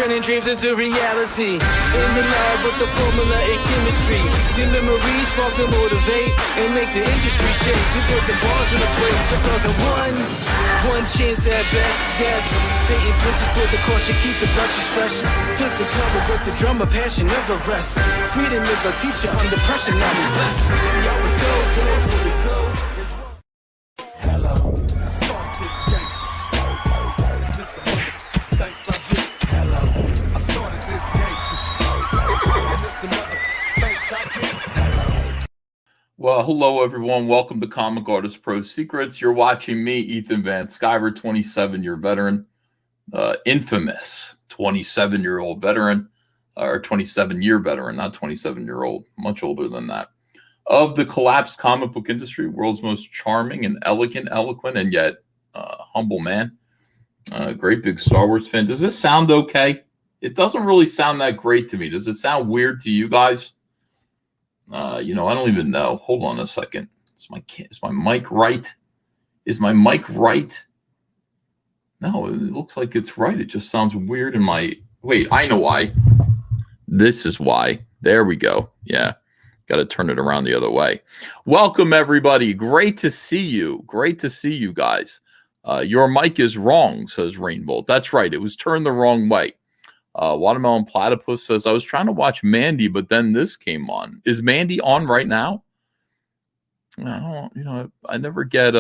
turning dreams into reality. In the lab with the formula and chemistry. Your memories spark and motivate and make the industry shake. We put the bars in the place. I'm talking one chance at best, yes. Fading pitches for the culture, keep the brushes fresh. Flip the cover with the drummer, passion never rests. Freedom is our teacher under pressure, now we blessed. See, I was so close with the glow. Hello, start this gangster. Thanks I get. Hello, I started this gangster shit. And it's the mother thanks I get. Hello. Well, hello everyone. Welcome to Comic Artist Pro Secrets. You're watching me, Ethan Van Sciver, 27-year veteran, infamous 27-year-old veteran, or 27-year veteran, not 27-year-old, much older than that, of the collapsed comic book industry, world's most charming and elegant, eloquent, and yet humble man. Great big Star Wars fan. Does this sound okay? It doesn't really sound that great to me. Does it sound weird to you guys? I don't even know. Hold on a second. Is my mic right? Is my mic right? No, it looks like it's right. It just sounds weird in my... Wait, I know why. This is why. There we go. Yeah. Got to turn it around the other way. Welcome, everybody. Great to see you. Great to see you guys. Your mic is wrong, says Rainbow. That's right. It was turned the wrong way. Watermelon Platypus says, I was trying to watch Mandy, but then this came on. Is Mandy on right now? I never get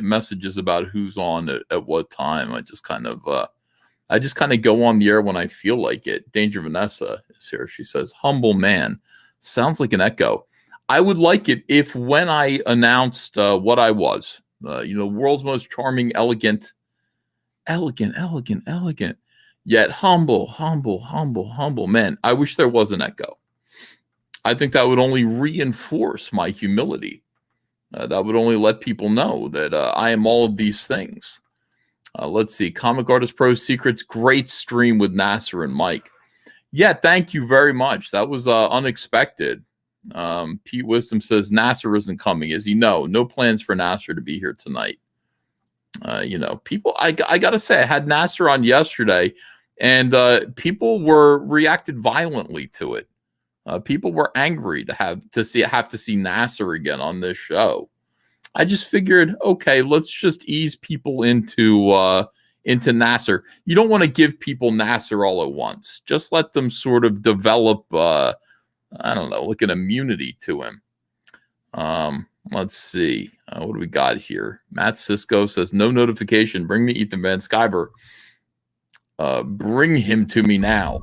messages about who's on at what time. I just kind of go on the air when I feel like it. Danger Vanessa is here. She says, humble man. Sounds like an echo. I would like it if when I announced what I was, world's most charming, elegant, yet humble man. I wish there was an echo. I think that would only reinforce my humility. That would only let people know that I am all of these things. Let's see. Comic Artist Pro Secrets. Great stream with Nasser and Mike. Yeah, thank you very much. That was unexpected. Pete Wisdom says Nasser isn't coming. As you know, no plans for Nasser to be here tonight. People, I got to say, I had Nasser on yesterday, and people reacted violently to it. People were angry to have to see Nasser again on this show. I just figured, okay, let's just ease people into Nasser. You don't want to give people Nasser all at once. Just let them sort of develop, like an immunity to him. Let's see. What do we got here? Matt Cisco says, no notification. Bring me Ethan Van Sciver. Bring him to me now.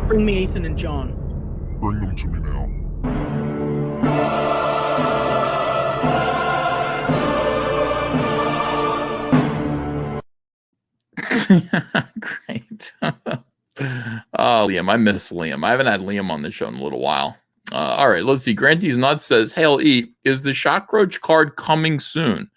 Bring me Ethan and John. Bring them to me now. Great. Oh, Liam. I miss Liam. I haven't had Liam on the show in a little while. All right, let's see. Granty's Nuts says, Hail E, is the Shockroach card coming soon?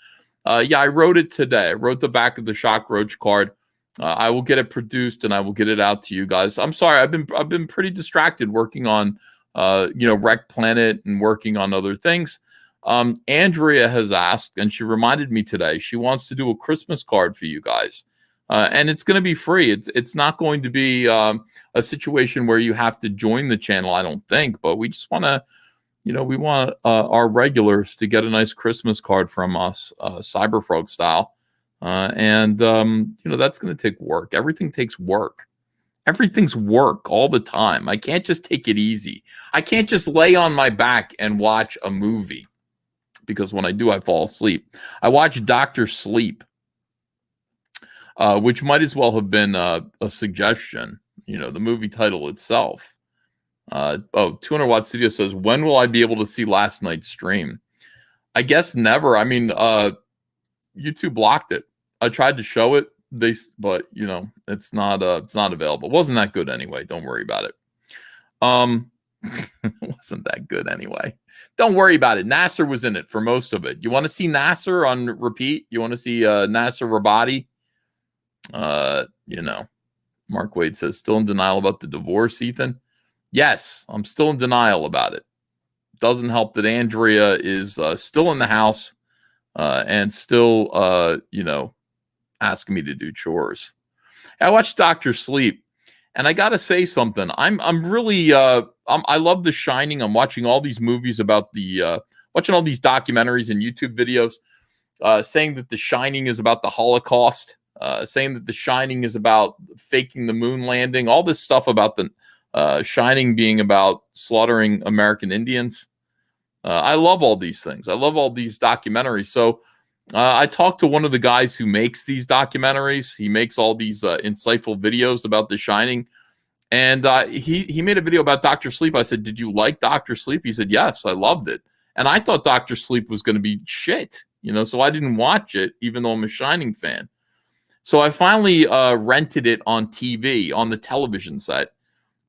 Yeah, I wrote it today. I wrote the back of the Shockroach card. I will get it produced and I will get it out to you guys. I'm sorry, I've been pretty distracted working on Wreck Planet and working on other things. Andrea has asked, and she reminded me today, she wants to do a Christmas card for you guys. And it's going to be free. It's not going to be a situation where you have to join the channel, I don't think. But we just want to, we want our regulars to get a nice Christmas card from us, Cyberfrog style. And that's going to take work. Everything takes work. Everything's work all the time. I can't just take it easy. I can't just lay on my back and watch a movie, because when I do, I fall asleep. I watch Dr. Sleep. Which might as well have been a suggestion, the movie title itself. 200 Watt Studio says, when will I be able to see last night's stream? I guess never. I mean, YouTube blocked it. I tried to show it, but it's not available. It wasn't that good anyway. Don't worry about it. It wasn't that good anyway. Don't worry about it. Nasser was in it for most of it. You want to see Nasser on repeat? You want to see Nasser Rabadi? Mark Wade says, still in denial about the divorce, Ethan? Yes, I'm still in denial about it. Doesn't help that Andrea is still in the house and still, asking me to do chores. I watched Doctor Sleep, and I got to say something. I'm really I love The Shining. I'm watching all these movies about watching all these documentaries and YouTube videos saying that The Shining is about the Holocaust, saying that The Shining is about faking the moon landing, all this stuff about the Shining being about slaughtering American Indians. I love all these things. I love all these documentaries. So I talked to one of the guys who makes these documentaries. He makes all these insightful videos about The Shining. And he made a video about Dr. Sleep. I said, did you like Dr. Sleep? He said, yes, I loved it. And I thought Dr. Sleep was going to be shit, so I didn't watch it, even though I'm a Shining fan. So I finally rented it on TV, on the television set.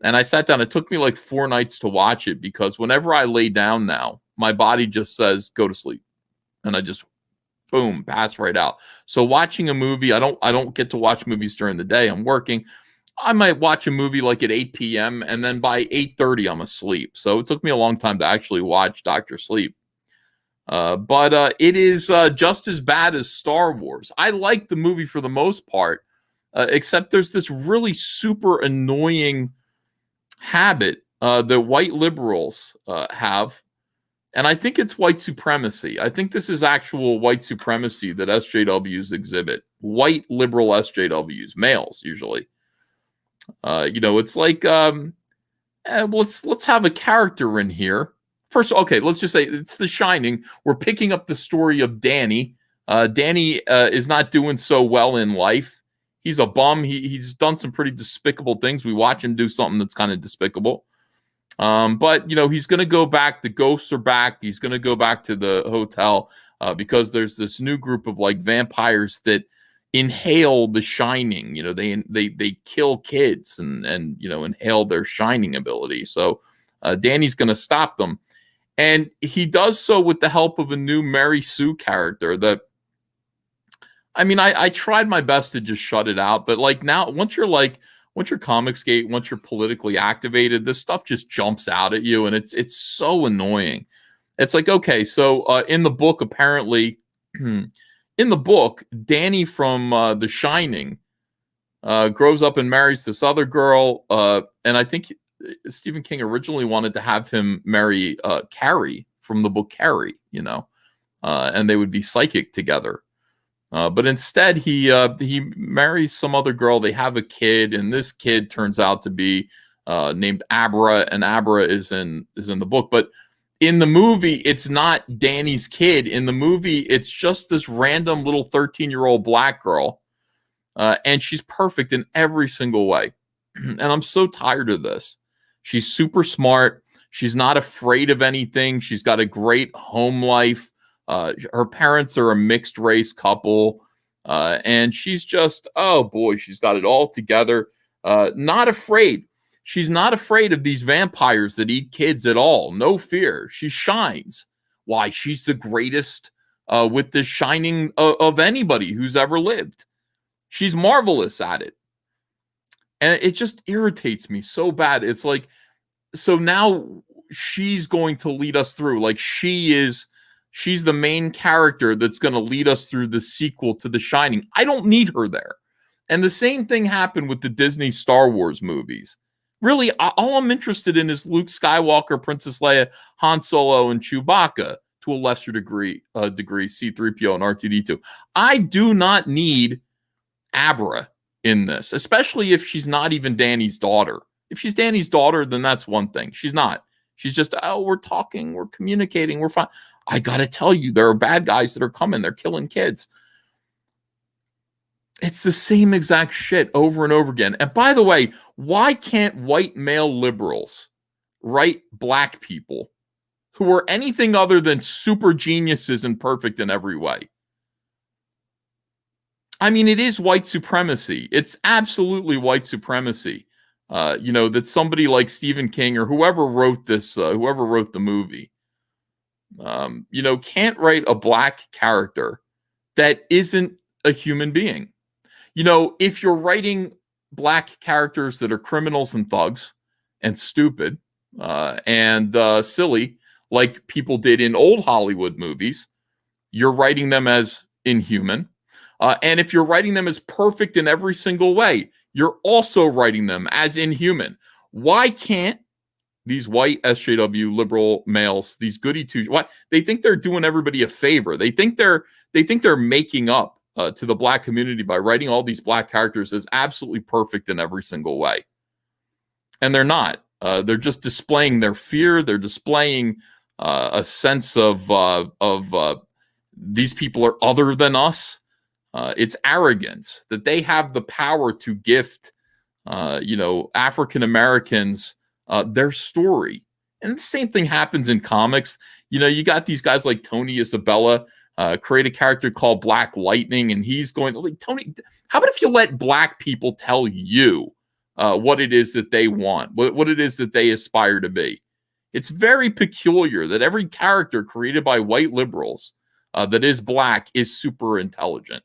And I sat down. It took me like 4 nights to watch it because whenever I lay down now, my body just says, go to sleep. And I just, boom, pass right out. So watching a movie, I don't get to watch movies during the day. I'm working. I might watch a movie like at 8 p.m. and then by 8:30 I'm asleep. So it took me a long time to actually watch Dr. Sleep. But it is just as bad as Star Wars. I like the movie for the most part, except there's this really super annoying habit that white liberals have. And I think it's white supremacy. I think this is actual white supremacy that SJWs exhibit. White liberal SJWs, males usually. It's like let's have a character in here. First, okay, let's just say it's The Shining. We're picking up the story of Danny. Danny is not doing so well in life. He's a bum. He's done some pretty despicable things. We watch him do something that's kind of despicable. But he's going to go back. The ghosts are back. He's going to go back to the hotel because there's this new group of like vampires that inhale the shining. They kill kids and inhale their shining ability. So Danny's going to stop them. And he does so with the help of a new Mary Sue character that, I tried my best to just shut it out. But like now, once you're Comicsgate, once you're politically activated, this stuff just jumps out at you. And it's so annoying. It's like, okay, so in the book, apparently, in the book, Danny from The Shining grows up and marries this other girl. And I think Stephen King originally wanted to have him marry Carrie from the book Carrie, and they would be psychic together. But instead, he marries some other girl. They have a kid, and this kid turns out to be named Abra, and Abra is in the book. But in the movie, it's not Danny's kid. In the movie, it's just this random little 13-year-old black girl, and she's perfect in every single way. And I'm so tired of this. She's super smart. She's not afraid of anything. She's got a great home life. Her parents are a mixed race couple. And she's just, oh boy, she's got it all together. Not afraid. She's not afraid of these vampires that eat kids at all. No fear. She shines. Why? She's the greatest with the shining of anybody who's ever lived. She's marvelous at it. And it just irritates me so bad. It's like, so now she's going to lead us through. Like she's the main character that's going to lead us through the sequel to The Shining. I don't need her there. And the same thing happened with the Disney Star Wars movies. Really, all I'm interested in is Luke Skywalker, Princess Leia, Han Solo, and Chewbacca. To a lesser degree, C-3PO and R2-D2. I do not need Abra in this, especially if she's not even Danny's daughter. If she's Danny's daughter, then that's one thing. She's not. She's just, oh, we're talking, we're communicating, we're fine. I got to tell you, there are bad guys that are coming. They're killing kids. It's the same exact shit over and over again. And by the way, why can't white male liberals write black people who are anything other than super geniuses and perfect in every way? It is white supremacy. It's absolutely white supremacy. That somebody like Stephen King or whoever wrote this, whoever wrote the movie, can't write a black character that isn't a human being. If you're writing black characters that are criminals and thugs and stupid and silly, like people did in old Hollywood movies, you're writing them as inhuman. And if you're writing them as perfect in every single way, you're also writing them as inhuman. Why can't these white SJW liberal males, these goody two, what they think they're doing everybody a favor? They think they're making up to the black community by writing all these black characters as absolutely perfect in every single way, and they're not. They're just displaying their fear. They're displaying a sense of these people are other than us. It's arrogance that they have the power to gift, African Americans their story. And the same thing happens in comics. You got these guys like Tony Isabella create a character called Black Lightning, and he's going, like, Tony, how about if you let black people tell you what it is that they want, what it is that they aspire to be? It's very peculiar that every character created by white liberals that is black is super intelligent.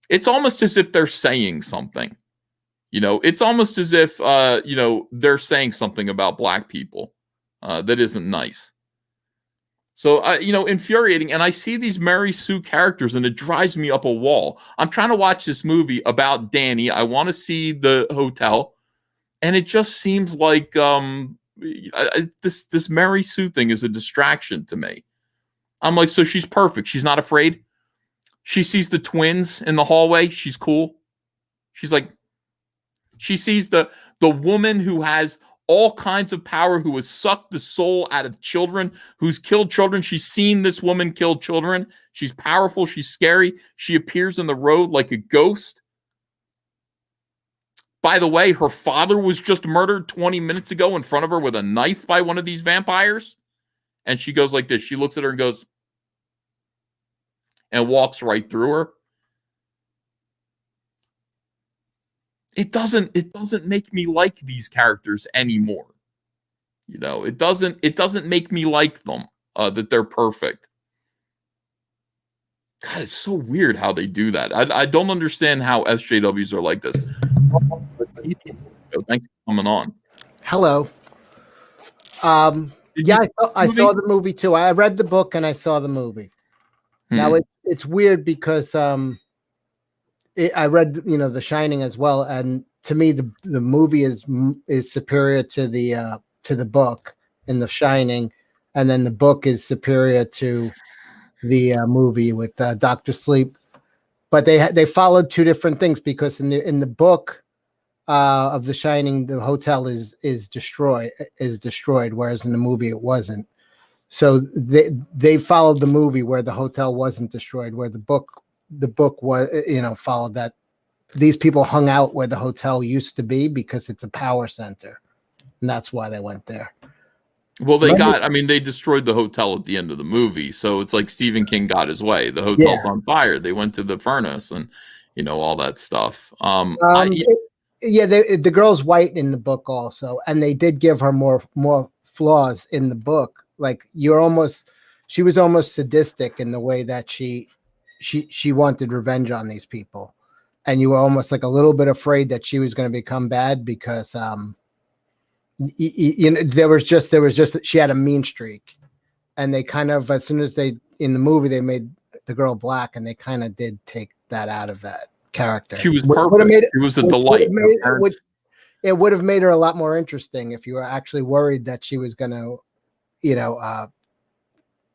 It's almost as if they're saying something. It's almost as if, they're saying something about black people that isn't nice. So, infuriating. And I see these Mary Sue characters and it drives me up a wall. I'm trying to watch this movie about Danny. I want to see the hotel. And it just seems like this Mary Sue thing is a distraction to me. I'm like, so she's perfect. She's not afraid. She sees the twins in the hallway. She's cool. She's like, she sees the woman who has all kinds of power, who has sucked the soul out of children, who's killed children. She's seen this woman kill children. She's powerful. She's scary. She appears in the road like a ghost. By the way, her father was just murdered 20 minutes ago in front of her with a knife by one of these vampires. And she goes like this. She looks at her and goes, and walks right through her. It doesn't make me like these characters anymore. It doesn't make me like them, that they're perfect. God, it's so weird how they do that. I don't understand how SJWs are like this. Thanks for coming on. Hello. Yeah, I saw the movie too. I read the book and I saw the movie. Now it's weird because I read The Shining as well, and to me the movie is superior to the book in The Shining, and then the book is superior to the movie with Dr. Sleep. But they followed two different things, because in the book of The Shining, the hotel is destroyed, whereas in the movie it wasn't. So they followed the movie where the hotel wasn't destroyed, where the book was, followed that these people hung out where the hotel used to be because it's a power center, and that's why they went there. Well, they destroyed the hotel at the end of the movie, so it's like Stephen King got his way. The hotel's on fire. They went to the furnace and all that stuff. The girl's white in the book also, and they did give her more flaws in the book. Like she was almost sadistic in the way that she wanted revenge on these people, and you were almost like a little bit afraid that she was going to become bad because there was just she had a mean streak, and they kind of, as soon as in the movie they made the girl black, and they kind of did take that out of that character. She was perfect. It was a delight. It would have made her a lot more interesting if you were actually worried that she was going to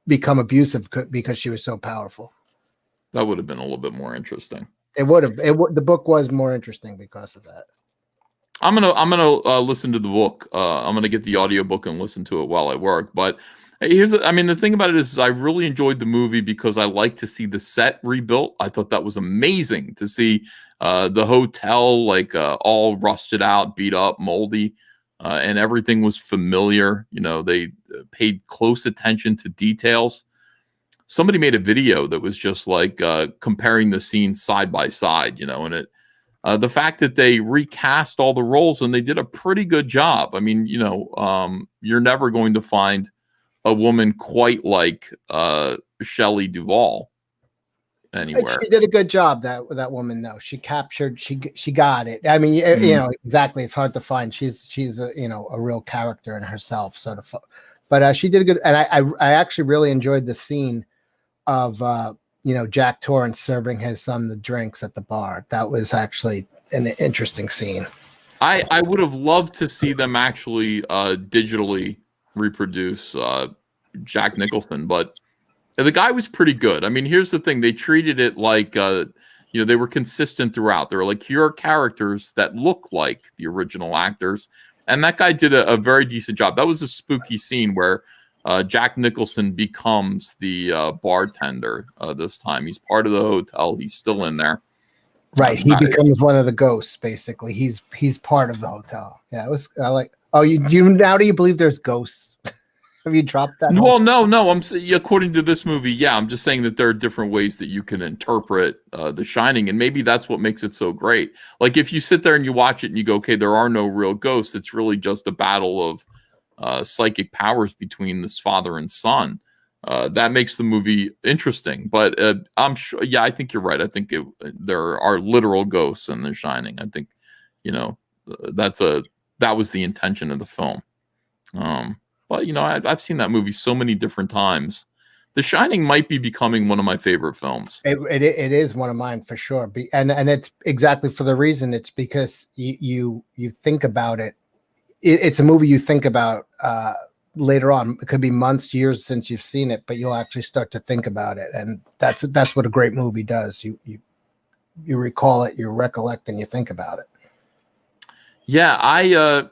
become abusive because she was so powerful. That would have been a little bit more interesting. It would have. The book was more interesting because of that. I'm gonna listen to the book. I'm gonna get the audiobook and listen to it while I work. But the thing about it is I really enjoyed the movie because I like to see the set rebuilt. I thought that was amazing to see the hotel all rusted out, beat up, moldy. And everything was familiar. They paid close attention to details. Somebody made a video that was just like comparing the scenes side by side, and the fact that they recast all the roles and they did a pretty good job. You're never going to find a woman quite like Shelley Duvall anywhere. She did a good job, that woman, though. She captured, she got it. Exactly. It's hard to find. She's a real character in herself, sort of. But she did a good, and I actually really enjoyed the scene of Jack Torrance serving his son the drinks at the bar. That was actually an interesting scene. I would have loved to see them actually digitally reproduce Jack Nicholson, but the guy was pretty good. I mean, here's the thing. They treated it like, they were consistent throughout. They were like, here are characters that look like the original actors. And that guy did a very decent job. That was a spooky scene where Jack Nicholson becomes the bartender this time. He's part of the hotel. He's still in there. Right. He becomes one of the ghosts, basically. He's part of the hotel. Yeah, it was do you believe there's ghosts? Have you dropped that? Well, no. According to this movie, yeah. I'm just saying that there are different ways that you can interpret The Shining, and maybe that's what makes it so great. Like if you sit there and you watch it and you go, okay, there are no real ghosts. It's really just a battle of psychic powers between this father and son. That makes the movie interesting. But I'm sure, yeah, I think you're right. I think there are literal ghosts in The Shining. I think, that was the intention of the film. But I've seen that movie so many different times. The Shining might be becoming one of my favorite films. It is one of mine for sure. And it's exactly for the reason. It's because you think about it. It's a movie you think about later on. It could be months, years since you've seen it, but you'll actually start to think about it. And that's what a great movie does. You recall it, you recollect, and you think about it. Yeah,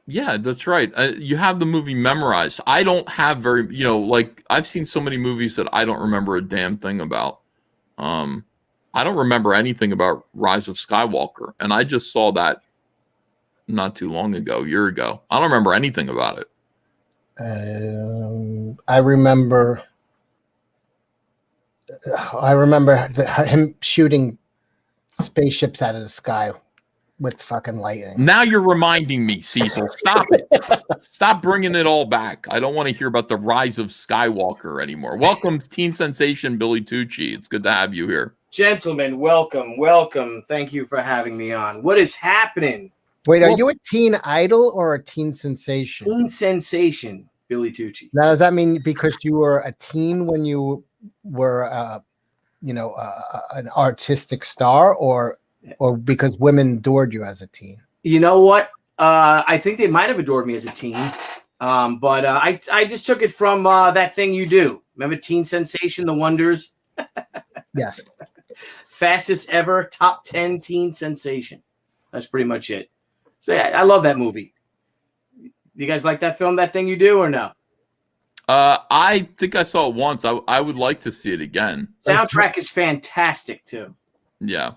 yeah, that's right. You have the movie memorized. I don't have I've seen so many movies that I don't remember a damn thing about. I don't remember anything about Rise of Skywalker, and I just saw that not too long ago, a year ago. I don't remember anything about it. I remember him shooting spaceships out of the sky with fucking lightning. Now you're reminding me, Cecil. Stop it. Stop bringing it all back. I don't want to hear about the Rise of Skywalker anymore. Welcome, teen sensation Billy Tucci. It's good to have you here. Gentlemen, welcome. Thank you for having me on. What is happening? Wait, are you a teen idol or a teen sensation? Teen sensation, Billy Tucci. Now, does that mean because you were a teen when you were, an artistic star, or because women adored you as a teen? You know what? I think they might have adored me as a teen, but I just took it from that thing you do. Remember Teen Sensation, The Wonders? Yes. Fastest ever, top 10 teen sensation. That's pretty much it. So yeah, I love that movie. Do you guys like that film, That Thing You Do, or no? I think I saw it once. I would like to see it again. Soundtrack is fantastic too. Yeah.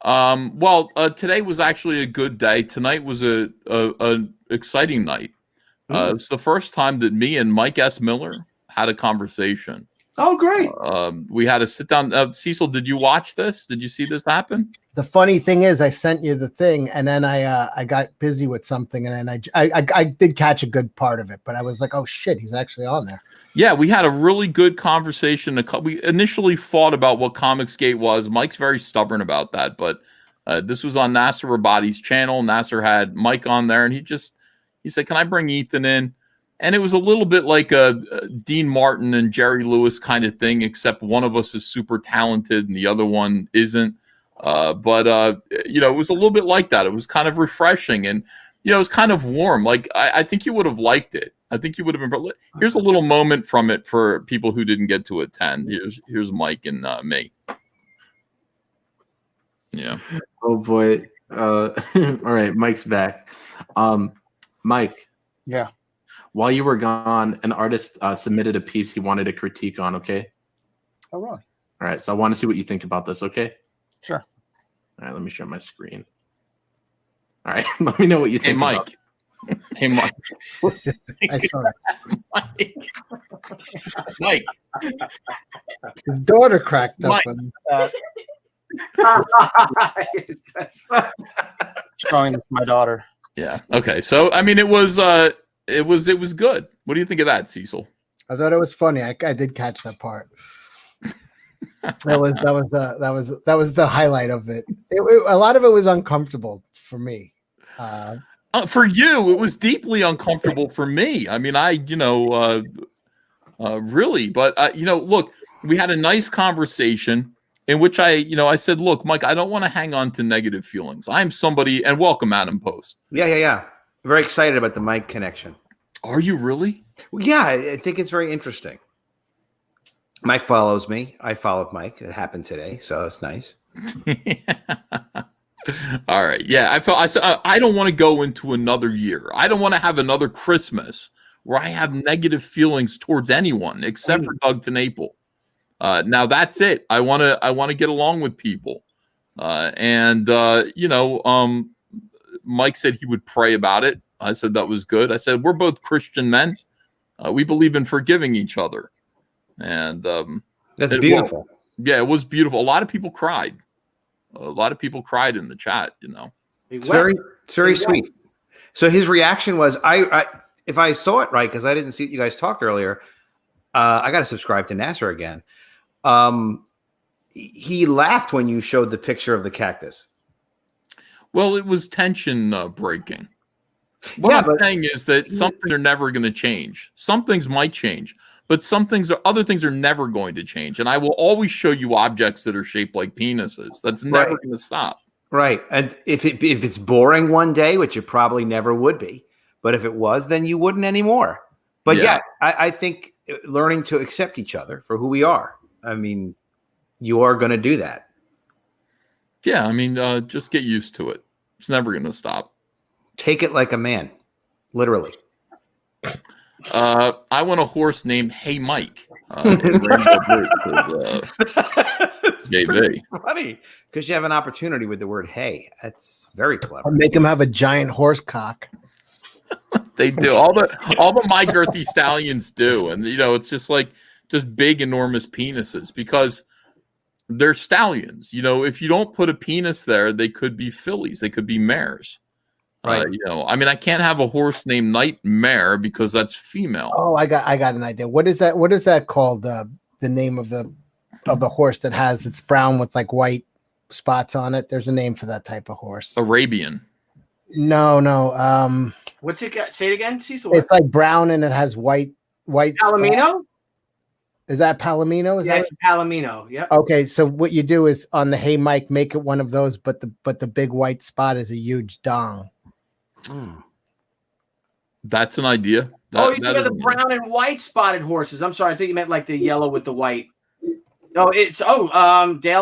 Today was actually a good day. Tonight was an exciting night. It's the first time that me and Mike S. Miller had a conversation. Oh, great. We had a sit down. Cecil, did you watch this? Did you see this happen? The funny thing is, I sent you the thing, and then I got busy with something, and then I did catch a good part of it, but I was like, oh shit, he's actually on there. Yeah, we had a really good conversation. We initially fought about what Comicsgate was. Mike's very stubborn about that, but this was on Nasser Rabati's channel. Nasser had Mike on there, and he said, "Can I bring Ethan in?" And it was a little bit like a Dean Martin and Jerry Lewis kind of thing, except one of us is super talented and the other one isn't. It was a little bit like that. It was kind of refreshing, and it was kind of warm. Like I think you would have liked it. I think you would have been. Here's a little moment from it for people who didn't get to attend. Here's Mike and me. Yeah. Oh boy. All right, Mike's back. Mike. Yeah. While you were gone, an artist submitted a piece he wanted to critique on. Okay. Oh really? All right. So I want to see what you think about this. Okay. Sure. All right. Let me share my screen. All right. Let me know what you think. Hey, Mike. Hey, Mike. I saw it. Mike. His daughter cracked up. Showing this to my daughter. Yeah. Okay. So I mean, it was good. What do you think of that, Cecil? I thought it was funny. I did catch that part. That was the highlight of it. A lot of it was uncomfortable for me. For you, it was deeply uncomfortable for me. I mean, really, but look, we had a nice conversation in which I said, look, Mike, I don't want to hang on to negative feelings. I'm somebody, and welcome Adam Post. Yeah. Very excited about the Mike connection. Are you really? Well, yeah, I think it's very interesting. Mike follows me. I followed Mike. It happened today, so that's nice. All right. Yeah, I said I don't want to go into another year. I don't want to have another Christmas where I have negative feelings towards anyone except for Doug TeNapel. Now that's it. I want to get along with people. Mike said he would pray about it. I said that was good. I said we're both Christian men. We believe in forgiving each other. And that's beautiful. It was beautiful. A lot of people cried. A lot of people cried in the chat, It's very sweet. So his reaction was, I if I saw it right, because I didn't see you guys talked earlier, I got to subscribe to Nasser again. He laughed when you showed the picture of the cactus. Well, it was tension breaking. What I'm saying is that some things are never going to change. Some things might change, but other things are never going to change. And I will always show you objects that are shaped like penises. That's never going to stop. Right. And if it's boring one day, which it probably never would be, but if it was, then you wouldn't anymore. But I think learning to accept each other for who we are. I mean, you are going to do that. Yeah. I mean, just get used to it. It's never going to stop. Take it like a man, literally. I want a horse named Hey Mike. It's JV. Funny because you have an opportunity with the word "hey." That's very clever. Or make him have a giant horse cock. They do all the My Girthy stallions do, and it's just big, enormous penises because they're stallions. If you don't put a penis there, they could be fillies. They could be mares. Right. I mean, I can't have a horse named Nightmare because that's female. Oh, I got an idea. What is that? What is that called? The name of the horse that has it's brown with like white spots on it. There's a name for that type of horse. Arabian. No. What's it got? Say it again, Cecil. It's like brown and it has white. Palomino? Spots. Is that Palomino? It's Palomino. Yeah. Okay, so what you do is on the Hey Mike, make it one of those, but the big white spot is a huge dong. That's an idea. You think of the brown and white spotted horses. I'm sorry, I think you meant like the yellow with the white. Dale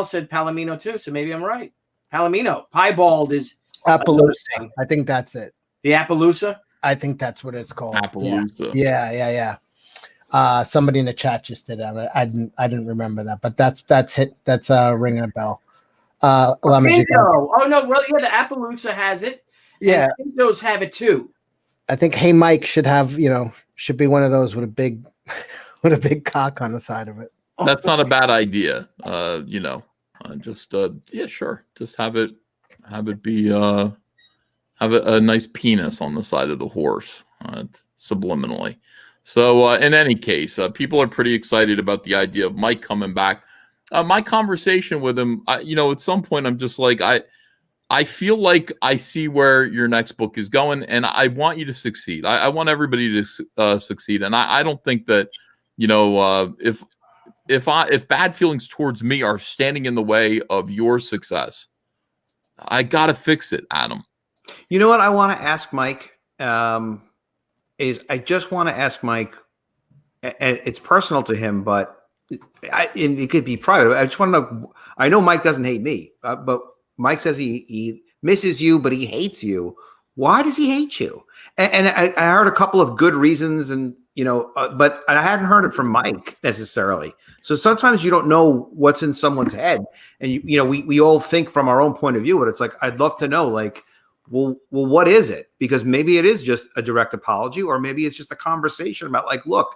said Palomino too, so maybe I'm right. Palomino. Piebald is Appaloosa. I think that's it. The Appaloosa? I think that's what it's called. Appaloosa. Yeah. Somebody in the chat just did it. I didn't remember that, but that's it. That's ringing a bell. Pinto. Oh no, well, yeah, the Appaloosa has it. Yeah, and Pintos have it too. I think Hey Mike should be one of those with a big cock on the side of it. That's not a bad idea. Sure. Just have it be have a nice penis on the side of the horse, subliminally. So in any case, people are pretty excited about the idea of Mike coming back. My conversation with him, at some point, I'm just like, I feel like I see where your next book is going, and I want you to succeed. I want everybody to succeed, and I don't think that if bad feelings towards me are standing in the way of your success, I gotta fix it, Adam. You know what I want to ask Mike is I just want to ask Mike, and it's personal to him, but it could be private. I just want to know. I know Mike doesn't hate me, but Mike says he misses you, but he hates you. Why does he hate you? And I heard a couple of good reasons, and but I hadn't heard it from Mike necessarily. So sometimes you don't know what's in someone's head, and we all think from our own point of view. But it's like I'd love to know, like, well, what is it? Because maybe it is just a direct apology, or maybe it's just a conversation about like, look,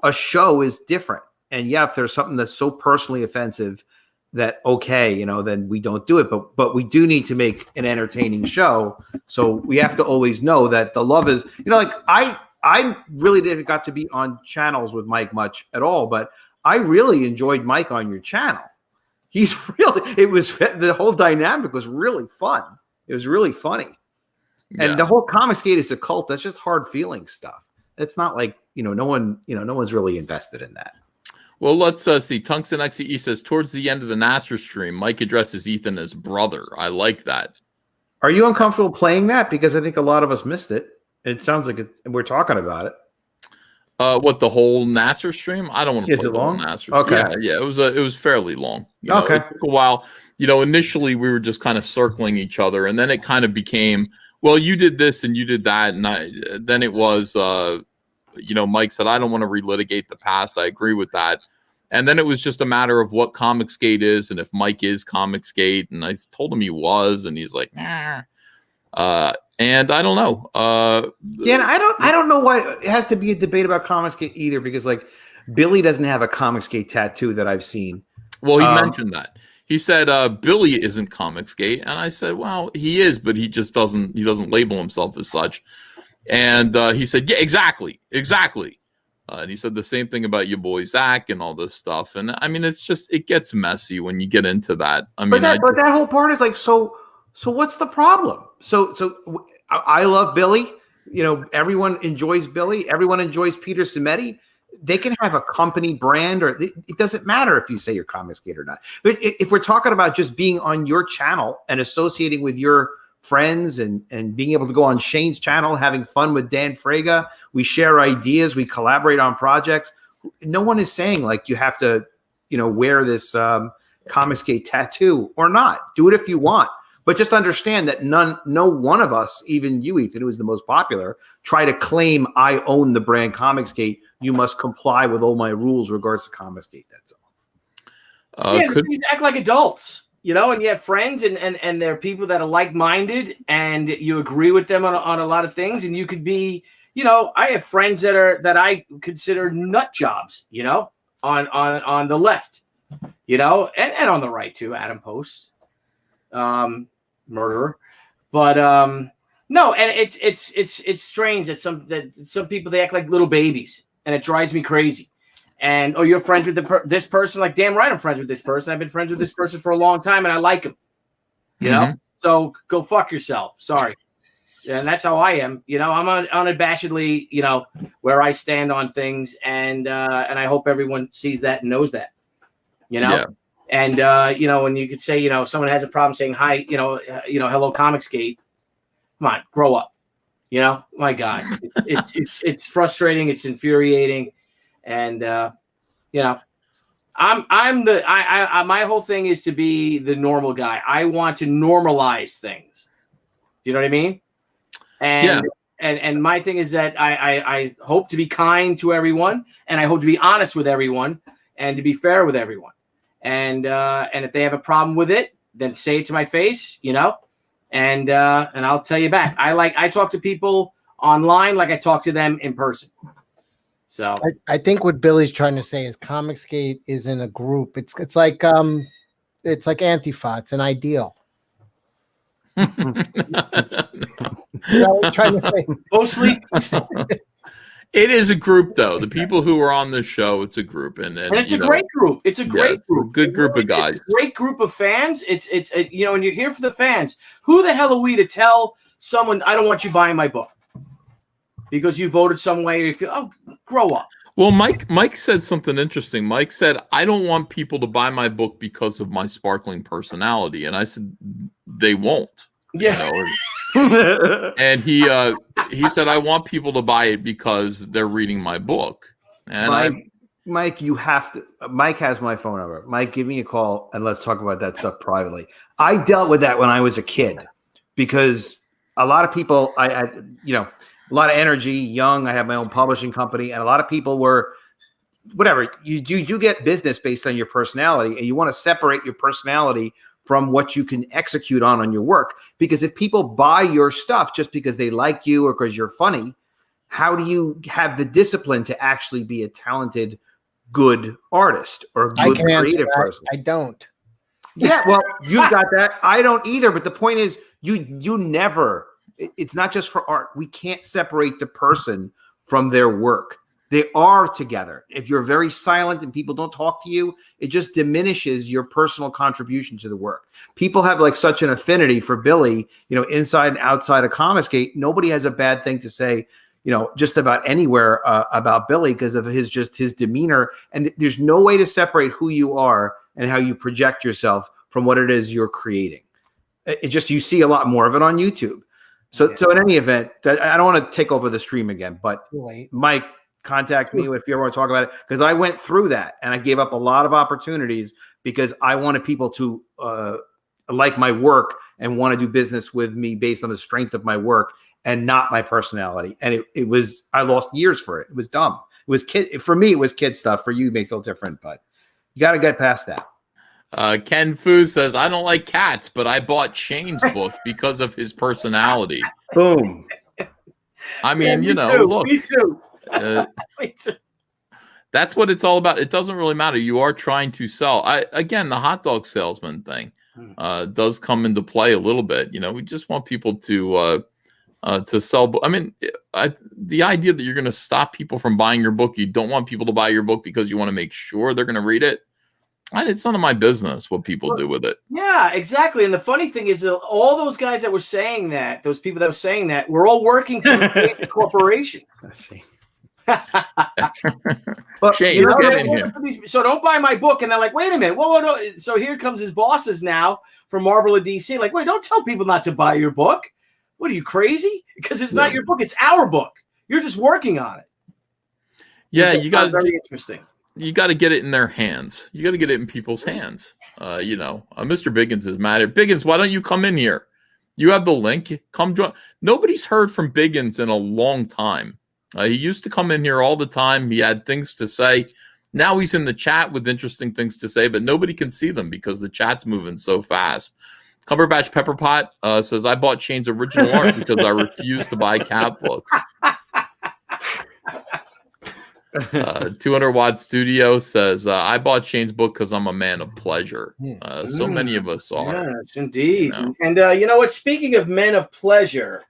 a show is different, and if there's something that's so personally offensive that then we don't do it, but we do need to make an entertaining show. So we have to always know that the love is, like I really didn't got to be on channels with Mike much at all, but I really enjoyed Mike on your channel. The whole dynamic was really fun. It was really funny. Yeah. And the whole Comicsgate is a cult. That's just hard feeling stuff. It's not like, no one's really invested in that. Well, let's see. Tungsten XE says, towards the end of the Nasser stream, Mike addresses Ethan as brother. I like that. Are you uncomfortable playing that? Because I think a lot of us missed it. It sounds like we're talking about it. What, the whole Nasser stream? I don't want to Is play it the whole long? Nasser. Okay. Yeah. It was fairly long. You know, Okay. it took a while. You know, initially we were just kind of circling each other, and then it kind of became, well, you did this and you did that, and then it was, you know, Mike said, I don't want to relitigate the past. I agree with that. And then it was just a matter of what Comicsgate is and if Mike is Comicsgate. And I told him he was, and he's like, nah. And I don't know. Dan, I don't know why it has to be a debate about Comicsgate either, because like Billy doesn't have a Comicsgate tattoo that I've seen. Well, he mentioned that. He said Billy isn't Comicsgate, and I said, well, he is, but he just doesn't label himself as such. And he said, yeah, exactly. And he said the same thing about your boy Zach and all this stuff. And I mean, it's just, it gets messy when you get into that. I mean, but that whole part is like, so what's the problem? So I love Billy. You know, everyone enjoys Billy. Everyone enjoys Peter Cimetti. They can have a company brand, or it doesn't matter if you say you're Comicsgate or not. But if we're talking about just being on your channel and associating with your friends and being able to go on Shane's channel, having fun with Dan Frega, we share ideas, we collaborate on projects. No one is saying like you have to, you know, wear this Comicsgate tattoo or not. Do it if you want. But just understand that no one of us, even you, Ethan, who is the most popular, try to claim I own the brand Comicsgate. You must comply with all my rules regards to Comicsgate. That's all. These act like adults, you know, and you have friends and there are people that are like-minded and you agree with them on a lot of things. And you could be, you know, I have friends that I consider nut jobs, you know, on the left, you know, and on the right too, Adam Post. Murderer, but no, and it's strange that some people, they act like little babies, and it drives me crazy. And you're friends with this person, like damn right I'm friends with this person. I've been friends with this person for a long time, and I like him. You know, so go fuck yourself. Sorry, and that's how I am. You know, I'm unabashedly, you know, where I stand on things, and I hope everyone sees that and knows that. You know. Yeah. And, you know, when you could say, you know, someone has a problem saying hi, you know, hello, Comicsgate. Come on, grow up. You know, my God, it's frustrating. It's infuriating. And, you know, my whole thing is to be the normal guy. I want to normalize things. Do you know what I mean? And, and my thing is that I hope to be kind to everyone, and I hope to be honest with everyone, and to be fair with everyone. And if they have a problem with it, then say it to my face, you know, and I'll tell you back. I talk to people online like I talk to them in person. So I think what Billy's trying to say is Comicsgate is in a group. It's like Antifa. It's an ideal. That's what I'm trying to say. Mostly. It is a group, though. The people who are on this show, it's a group, and it's a great group. It's a great group, a good group of guys. It's a great group of fans. It's you know, and you're here for the fans. Who the hell are we to tell someone I don't want you buying my book because you voted some way? Or you feel, grow up. Well, Mike said something interesting. Mike said, I don't want people to buy my book because of my sparkling personality, and I said they won't. Yeah. You know? And he said, I want people to buy it because they're reading my book. And Mike, you have to. Mike has my phone number. Mike, give me a call and let's talk about that stuff privately. I dealt with that when I was a kid because a lot of people, I you know, a lot of energy, young. I have my own publishing company, and a lot of people were, whatever. You get business based on your personality, and you want to separate your personality from what you can execute on your work. Because if people buy your stuff just because they like you or because you're funny, how do you have the discipline to actually be a talented, good artist or a good creative person? I don't. Yeah, well, you've got that. I don't either. But the point is, you never, it's not just for art. We can't separate the person from their work. They are together. If you're very silent and people don't talk to you, it just diminishes your personal contribution to the work. People have like such an affinity for Billy, you know, inside and outside of Comicsgate. Nobody has a bad thing to say, just about anywhere about Billy because of his demeanor. And there's no way to separate who you are and how you project yourself from what it is you're creating. You see a lot more of it on YouTube. So in any event, I don't want to take over the stream again, but Mike, contact me if you ever want to talk about it, because I went through that and I gave up a lot of opportunities because I wanted people to like my work and want to do business with me based on the strength of my work and not my personality. And I lost years for it. It was dumb. It was for me, it was kid stuff. For you, it may feel different, but you got to get past that. Ken Fu says, I don't like cats, but I bought Shane's book because of his personality. Boom. I mean, look. Me too. Me too. That's what it's all about. It doesn't really matter. You are trying to sell. Again, the hot dog salesman thing does come into play a little bit. We just want people to sell. I mean, the idea that you're going to stop people from buying your book, you don't want people to buy your book because you want to make sure they're going to read it. It's none of my business what people do with it. Yeah, exactly. And the funny thing is that all those guys that were saying that, those people that were saying that, were all working for corporations. But Shane, get in here. So don't buy my book. And they're like, wait a minute. Whoa. So here comes his bosses now from Marvel or DC. Like, wait, don't tell people not to buy your book. What are you, crazy? Because it's not your book. It's our book. You're just working on it. Yeah, you got very interesting. You got to get it in their hands. You got to get it in people's hands. Mr. Biggins is mad at Biggins. Why don't you come in here? You have the link. Come join. Nobody's heard from Biggins in a long time. He used to come in here all the time. He had things to say. Now he's in the chat with interesting things to say, but nobody can see them because the chat's moving so fast. Cumberbatch Pepperpot says, I bought Shane's original art because I refused to buy cat books. 200 Watt Studio says, I bought Shane's book because I'm a man of pleasure. So many of us are. Yes, indeed. And you know what? Speaking of men of pleasure,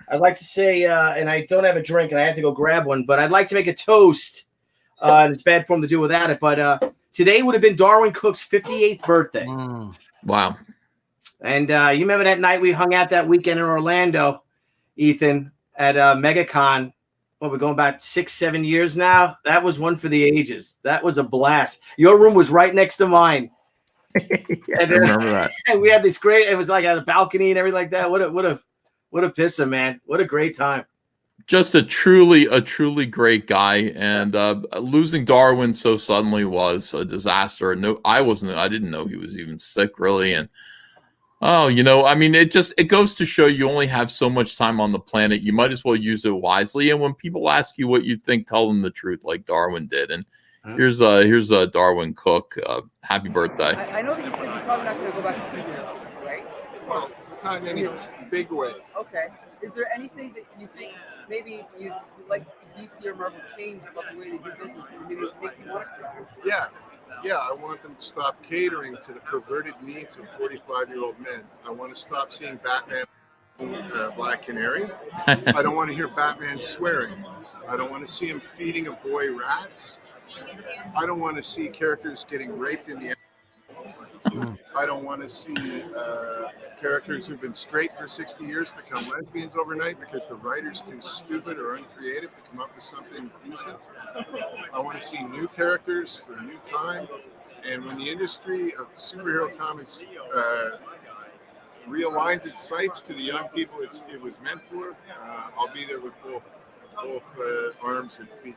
I'd like to say, and I don't have a drink and I have to go grab one, but I'd like to make a toast. And it's bad form to do without it, but today would have been Darwin Cook's 58th birthday. Wow. And you remember that night we hung out that weekend in Orlando, Ethan, at MegaCon. Well, we're going back 6-7 years now. That was one for the ages. That was a blast. Your room was right next to mine. I remember that. And we had this great. It was like at a balcony and everything like that. What a pisser, man! What a great time. Just a truly great guy. And losing Darwin so suddenly was a disaster. No, I didn't know he was even sick, really. And it goes to show you only have so much time on the planet. You might as well use it wisely. And when people ask you what you think, tell them the truth, like Darwin did. And here's Darwin Cook. Happy birthday. I know that you said you're probably not going to go back to superheroes, right? Well, not in any big way. Okay. Is there anything that you think maybe you'd like to see DC or Marvel change about the way they do business to maybe make you want to? Yeah, I want them to stop catering to the perverted needs of 45-year-old men. I want to stop seeing Batman Black Canary. I don't want to hear Batman swearing. I don't want to see him feeding a boy rats. I don't want to see characters getting raped in the I don't want to see characters who've been straight for 60 years become lesbians overnight because the writer's too stupid or uncreative to come up with something decent. I want to see new characters for a new time. And when the industry of superhero comics realigns its sights to the young people it was meant for, I'll be there with both arms and feet.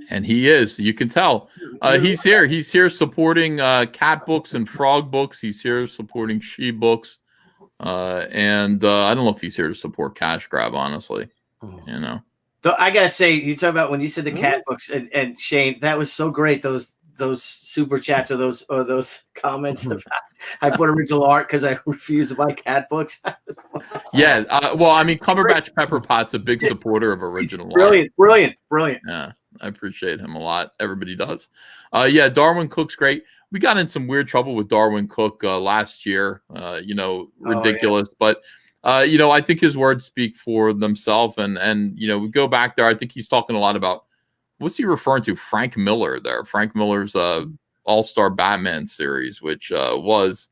And he is. You can tell. He's here. He's here supporting cat books and frog books. He's here supporting she books. And I don't know if he's here to support Cash Grab, honestly. I got to say, you talk about when you said the cat books and Shane, that was so great. Those super chats or those comments about I put original art because I refuse to buy cat books. Yeah. Cumberbatch Pepperpot's a big supporter of original art. Brilliant. Yeah. I appreciate him a lot. Everybody does. Darwin Cook's great. We got in some weird trouble with Darwin Cook last year. Ridiculous. But, I think his words speak for themselves. And we go back there. I think he's talking a lot about, what's he referring to? Frank Miller there. Frank Miller's All-Star Batman series, which was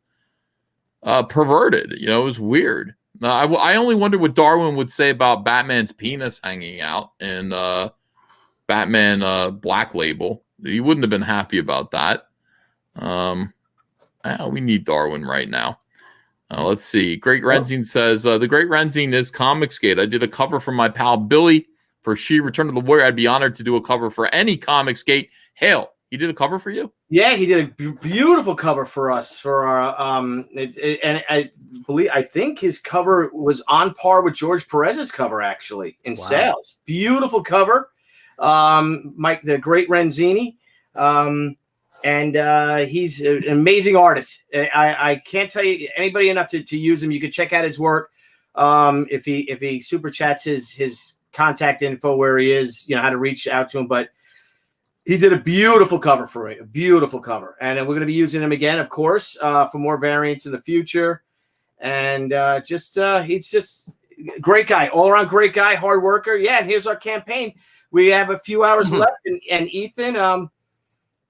perverted. It was weird. I only wonder what Darwin would say about Batman's penis hanging out in Batman Black Label. He wouldn't have been happy about that. We need Darwin right now. Let's see. Great Renzine says, the Great Renzine is Comicsgate. I did a cover for my pal Billy for Return of the Warrior. I'd be honored to do a cover for any Comicsgate. Hail. He did a cover for you? Yeah, he did a beautiful cover for us for our and I think his cover was on par with George Perez's cover actually in sales. Beautiful cover. Mike, the Great Renzini. And he's an amazing artist. I can't tell you anybody enough to use him. You could check out his work. If he super chats his contact info where he is, how to reach out to him. But he did a beautiful cover for it, a beautiful cover. And we're going to be using him again, of course, for more variants in the future. And he's just a great guy, all around great guy, hard worker. Yeah. And here's our campaign. We have a few hours left. And Ethan,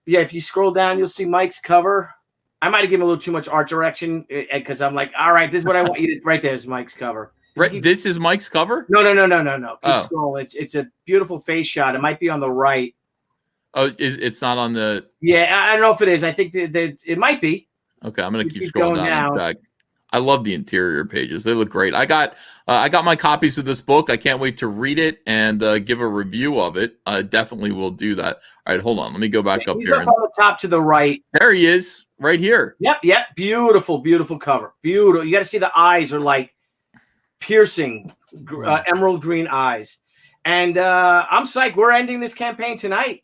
if you scroll down, you'll see Mike's cover. I might have given a little too much art direction because I'm like, all right, this is what I want you to. Right there's Mike's cover. Right, this is Mike's cover? No. Keep scrolling. It's a beautiful face shot. It might be on the right. Oh, it's not on the. Yeah, I don't know if it is. I think that it might be. Okay, I'm gonna keep scrolling down. Back. I love the interior pages. They look great. I got my copies of this book. I can't wait to read it and give a review of it. I definitely will do that. All right, hold on. Let me go back up He's here. Up on the top to the right. There he is, right here. Yep. Beautiful, beautiful cover. Beautiful. You got to see the eyes are like piercing, emerald green eyes. And I'm psyched. We're ending this campaign tonight.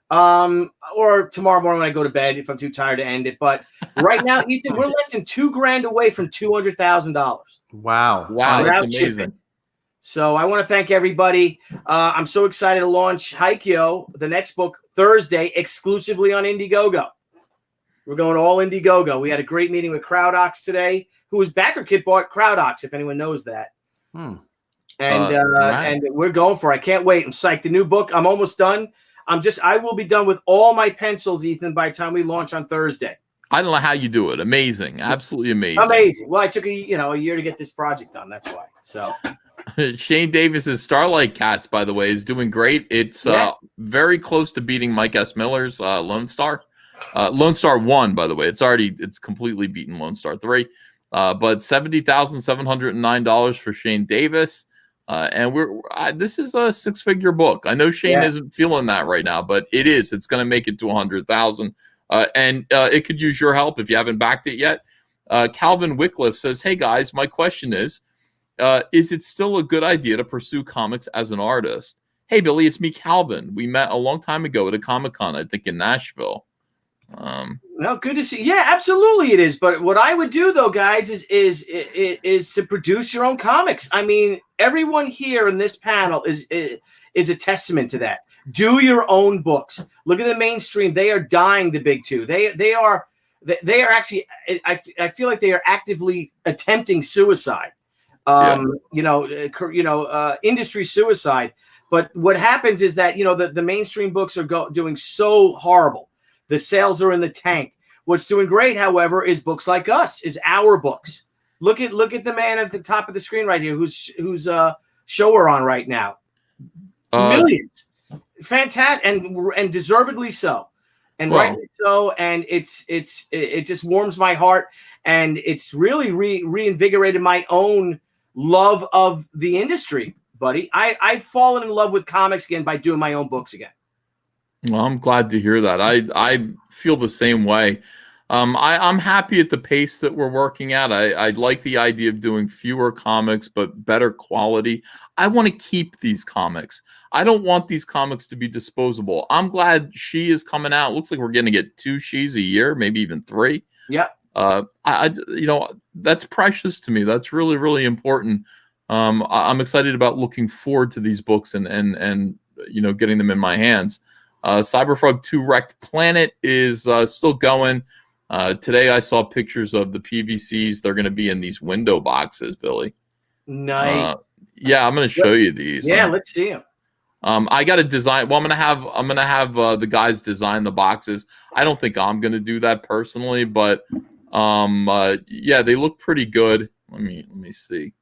Or tomorrow morning when I go to bed if I'm too tired to end it. But right now, Ethan, we're less than $2,000 away from $200,000. Wow, that's amazing. Shipping. So I want to thank everybody. I'm so excited to launch Haikyo, the next book, Thursday, exclusively on Indiegogo. We're going all Indiegogo. We had a great meeting with CrowdOx today, who was backer kit bought CrowdOx, if anyone knows that. And we're going for it. I can't wait. I'm psyched. The new book, I'm almost done. I will be done with all my pencils, Ethan, by the time we launch on Thursday. I don't know how you do it. Amazing. Absolutely amazing. Amazing. Well, I took a year to get this project done. That's why. So Shane Davis's Starlight Cats, by the way, is doing great. It's very close to beating Mike S. Miller's Lone Star. Lone Star 1, by the way. It's completely beaten Lone Star 3. But $70,709 for Shane Davis. And this is a 6-figure book. I know Shane isn't feeling that right now, but it is. It's going to make it to 100,000. And it could use your help if you haven't backed it yet. Calvin Wycliffe says, "Hey guys, my question is it still a good idea to pursue comics as an artist?" Hey Billy, it's me, Calvin. We met a long time ago at a Comic-Con, I think in Nashville. Well, good to see. Yeah, absolutely it is. But what I would do though, guys, is to produce your own comics. I mean, everyone here in this panel is a testament to that. Do your own books. Look at the mainstream. They are dying, the big two. They are actually, I feel like they are actively attempting suicide. Industry suicide. But what happens is that, the mainstream books are doing so horrible. The sales are in the tank. What's doing great, however, is books like us, is our books. Look at the man at the top of the screen right here, whose show we're on right now. Millions, fantastic, and deservedly so, and rightly so. And it just warms my heart, and it's really reinvigorated my own love of the industry, buddy. I've fallen in love with comics again by doing my own books again. Well, I'm glad to hear that. I feel the same way. I'm happy at the pace that we're working at. I like the idea of doing fewer comics, but better quality. I want to keep these comics. I don't want these comics to be disposable. I'm glad She is coming out. Looks like we're going to get 2 She's a year, maybe even 3. Yeah. That's precious to me. That's really, really important. I'm excited about looking forward to these books and getting them in my hands. Cyberfrog 2 Wrecked Planet is still going. Today I saw pictures of the PVCs. They're going to be in these window boxes, Billy. Nice. I'm going to show you these. Yeah, let's see them. I got to design. Well, I'm going to have the guys design the boxes. I don't think I'm going to do that personally, but they look pretty good. Let me see.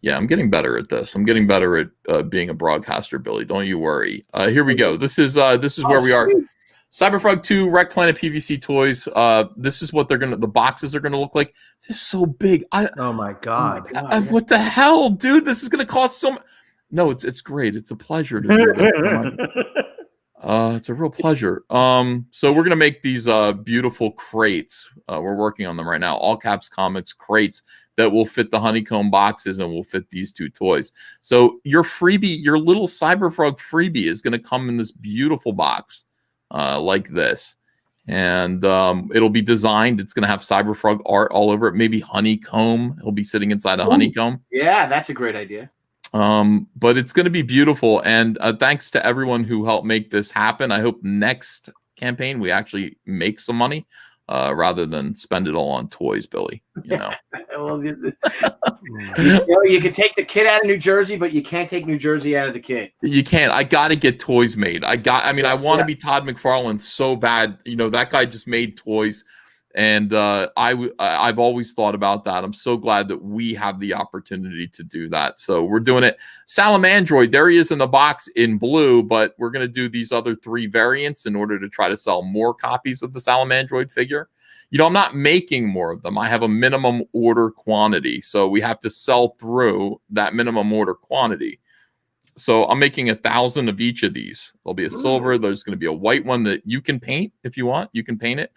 Yeah, I'm getting better at this. I'm getting better at being a broadcaster, Billy. Don't you worry. Here we go. This is where we are. Cyberfrog 2 Wreck Planet PVC toys. This is what the boxes are gonna look like. This is so big. Oh my god! What the hell, dude? This is gonna cost so much. No, it's great. It's a pleasure to do this. It's a real pleasure. So we're gonna make these beautiful crates. We're working on them right now. All Caps Comics crates that will fit the honeycomb boxes and will fit these two toys. So your freebie, your little Cyberfrog freebie, is gonna come in this beautiful box, like this, and it'll be designed. It's gonna have Cyberfrog art all over it. Maybe honeycomb. It'll be sitting inside a honeycomb. Yeah, that's a great idea. But it's going to be beautiful, and thanks to everyone who helped make this happen. I hope next campaign we actually make some money rather than spend it all on toys, Billy. You know, Well, you can take the kid out of New Jersey, but you can't take New Jersey out of the kid. you can't. I got to get toys made. I want to be Todd McFarlane so bad. You know, that guy just made toys. And I've always thought about that. I'm so glad that we have the opportunity to do that. So we're doing it. Salamandroid, there he is in the box in blue, but we're going to do these other 3 variants in order to try to sell more copies of the Salamandroid figure. You know, I'm not making more of them. I have a minimum order quantity. So we have to sell through that minimum order quantity. So I'm making 1,000 of each of these. There'll be a silver. There's going to be a white one that you can paint if you want. You can paint it.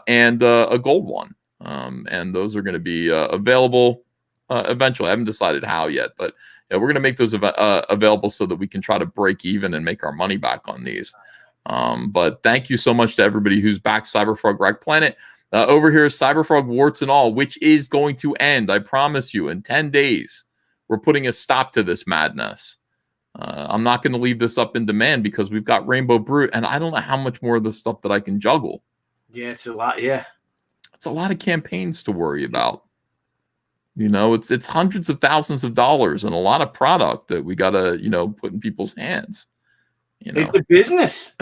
And a gold one. And those are going to be available eventually. I haven't decided how yet, but yeah, we're going to make those available so that we can try to break even and make our money back on these. But thank you so much to everybody who's backed Cyberfrog Wreck Planet. Over here is Cyberfrog Warts and All, which is going to end, I promise you, in 10 days. We're putting a stop to this madness. I'm not going to leave this up in demand because we've got Rainbow Brute, and I don't know how much more of the stuff that I can juggle. Yeah, it's a lot. Yeah, it's a lot of campaigns to worry about. You know, it's hundreds of thousands of dollars and a lot of product that we got to, put in people's hands. You know, it's a business.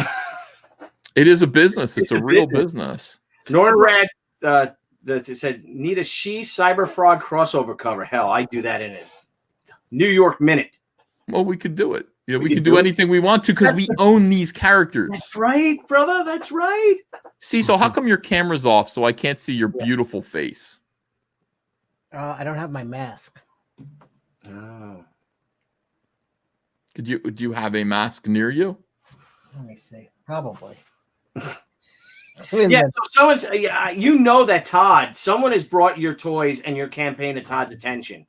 It is a business. It's a real business. Norrad said, need a She Cyberfrog crossover cover. Hell, I do that in a New York minute. Well, we could do it. Yeah, we can do anything we want to because we own these characters. That's right, brother. That's right. See, so how come your camera's off so I can't see your beautiful face? I don't have my mask. Oh. Do you have a mask near you? Let me see. Probably. Yeah, so someone's, that Todd, someone has brought your toys and your campaign to Todd's attention.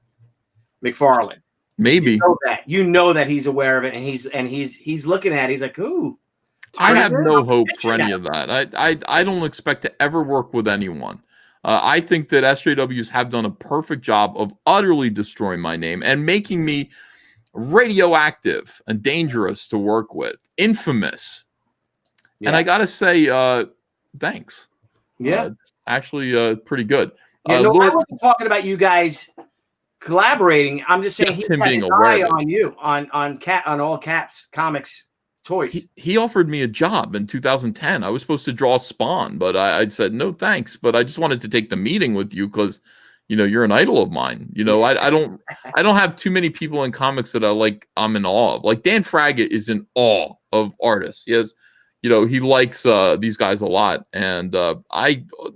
McFarlane. Maybe. You know that he's aware of it, and he's looking at it. He's like, ooh. I have no hope for any of that. I don't expect to ever work with anyone. I think that SJWs have done a perfect job of utterly destroying my name and making me radioactive and dangerous to work with. Infamous. Yeah. And I got to say, thanks. Yeah. It's actually pretty good. Yeah, I wasn't talking about you guys collaborating. I'm just saying he's being aware on you on All Caps Comics toys. He offered me a job in 2010. I was supposed to draw Spawn, but I said no thanks. But I just wanted to take the meeting with you because you're an idol of mine. I don't have too many people in comics that I'm in awe of. Like Dan Fraggett is in awe of artists. He has, he likes these guys a lot, and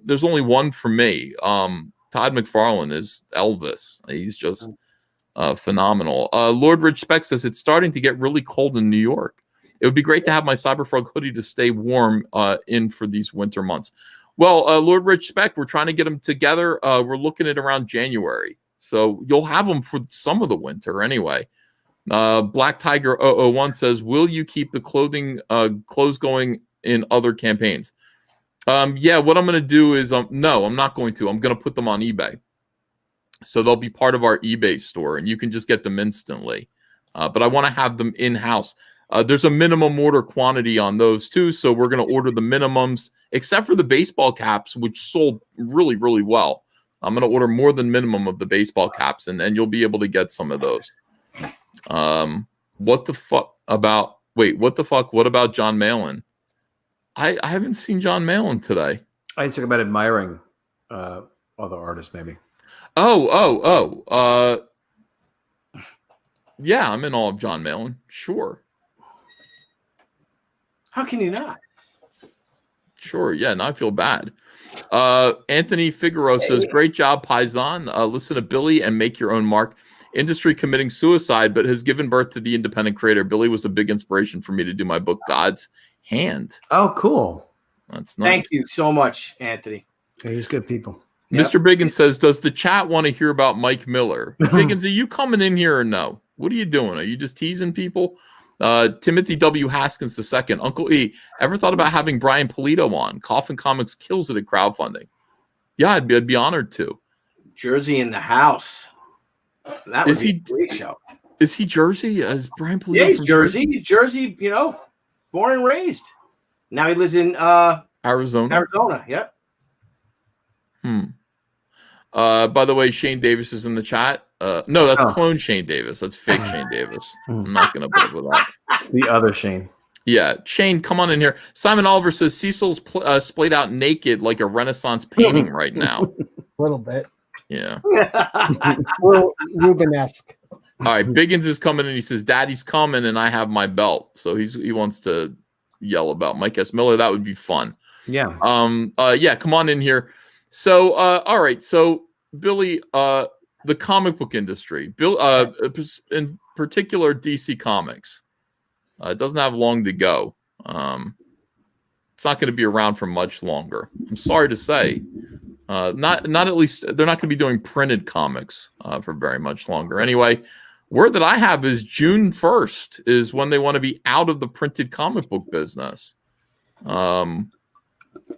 there's only one for me. Todd McFarlane is Elvis. He's just phenomenal. Lord Rich Speck says it's starting to get really cold in New York. It would be great to have my Cyberfrog hoodie to stay warm in for these winter months. Well, Lord Rich Speck, we're trying to get them together. We're looking at around January. So you'll have them for some of the winter anyway. Black Tiger 001 says, will you keep the clothes going in other campaigns? Yeah, what I'm going to do is, no, I'm not going to. I'm going to put them on eBay. So they'll be part of our eBay store, and you can just get them instantly. But I want to have them in-house. There's a minimum order quantity on those, too, so we're going to order the minimums, except for the baseball caps, which sold really, really well. I'm going to order more than minimum of the baseball caps, and you'll be able to get some of those. What the fuck about John Malin? I haven't seen John Malin today. I talk about admiring other artists, maybe. Yeah, I'm in all of John Malin. Sure. How can you not? Sure. Yeah, now I feel bad. Anthony Figueroa says, great job, Paisan. Listen to Billy and make your own mark. Industry committing suicide, but has given birth to the independent creator. Billy was a big inspiration for me to do my book, God's Hand. Oh, cool. That's nice. Thank you so much, Anthony. Yeah, he's good people. Mr. Biggins says, does the chat want to hear about Mike Miller? Biggins, are you coming in here or no? What are you doing? Are you just teasing people? Timothy W. Haskins II. Uncle E, ever thought about having Brian Polito on? Coffin Comics kills it at crowdfunding. Yeah, I'd be honored to. Jersey in the house. That would be a great show. Is he Jersey? Is Brian Polito? Yeah, he's from Jersey. He's Jersey, born and raised. Now he lives in Arizona. Arizona, yep. By the way, Shane Davis is in the chat. No, that's clone Shane Davis. That's fake Shane Davis. I'm not going to put up with that. It's the other Shane. Yeah, Shane, come on in here. Simon Oliver says Cecil's splayed out naked like a Renaissance painting right now. A little bit. Yeah. Rubenesque. All right, Biggins is coming in. He says, Daddy's coming and I have my belt. So he wants to yell about Mike S. Miller. That would be fun. Yeah. Yeah, come on in here. So, all right. So, Billy, the comic book industry, in particular, DC Comics, it doesn't have long to go. It's not going to be around for much longer. I'm sorry to say. Not at least they're not going to be doing printed comics for very much longer. Anyway, word that I have is June 1st is when they want to be out of the printed comic book business,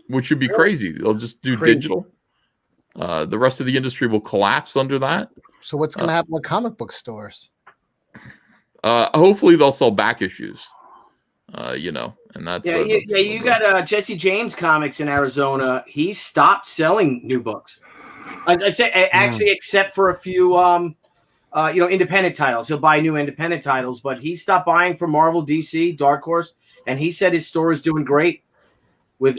which would be crazy. They'll just do digital. The rest of the industry will collapse under that. So what's going to happen with comic book stores? Hopefully they'll sell back issues. And that's you got Jesse James Comics in Arizona. He stopped selling new books. I say actually, except for a few independent titles. He'll buy new independent titles, but he stopped buying from Marvel, DC, Dark Horse, and he said his store is doing great with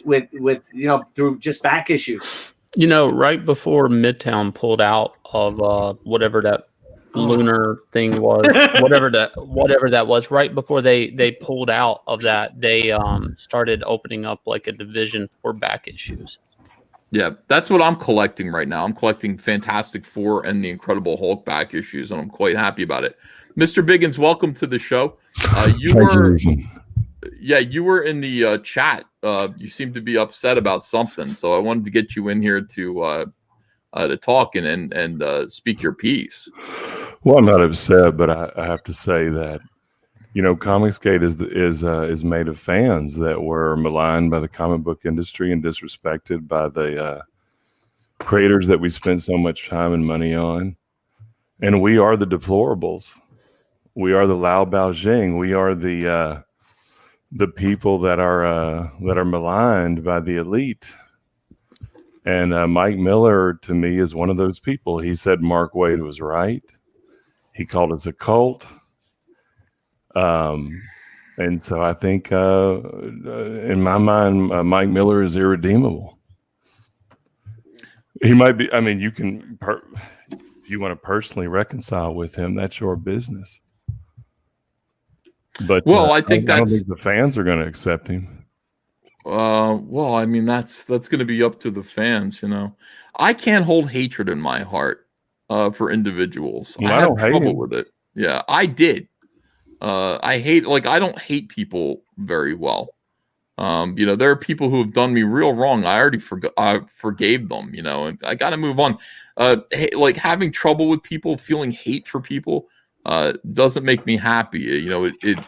through just back issues. Right before Midtown pulled out of whatever that lunar thing was, whatever that was, right before they pulled out of that, they started opening up like a division for back issues. Yeah, that's what I'm collecting right now. I'm collecting Fantastic Four and the Incredible Hulk back issues, and I'm quite happy about it. Mr. Biggins, welcome to the show. You were in the chat. You seem to be upset about something, so I wanted to get you in here to talk and speak your piece. Well, I'm not upset, but I have to say that Comicsgate is made of fans that were maligned by the comic book industry and disrespected by the creators that we spent so much time and money on, and we are the deplorables. We are the Lao Bao Jing. We are the people that are maligned by the elite. And Mike Miller, to me, is one of those people. He said Mark Waid was right. He called us a cult. And so I think, in my mind, Mike Miller is irredeemable. He might be. I mean, you can, if you want to personally reconcile with him, that's your business. But I don't think the fans are going to accept him. I mean, that's going to be up to the fans. I can't hold hatred in my heart for individuals. Well, I have trouble with it. Yeah, I did. I don't hate people very well. There are people who have done me real wrong. I already forgave them, and I got to move on. Having trouble with people, feeling hate for people, doesn't make me happy. It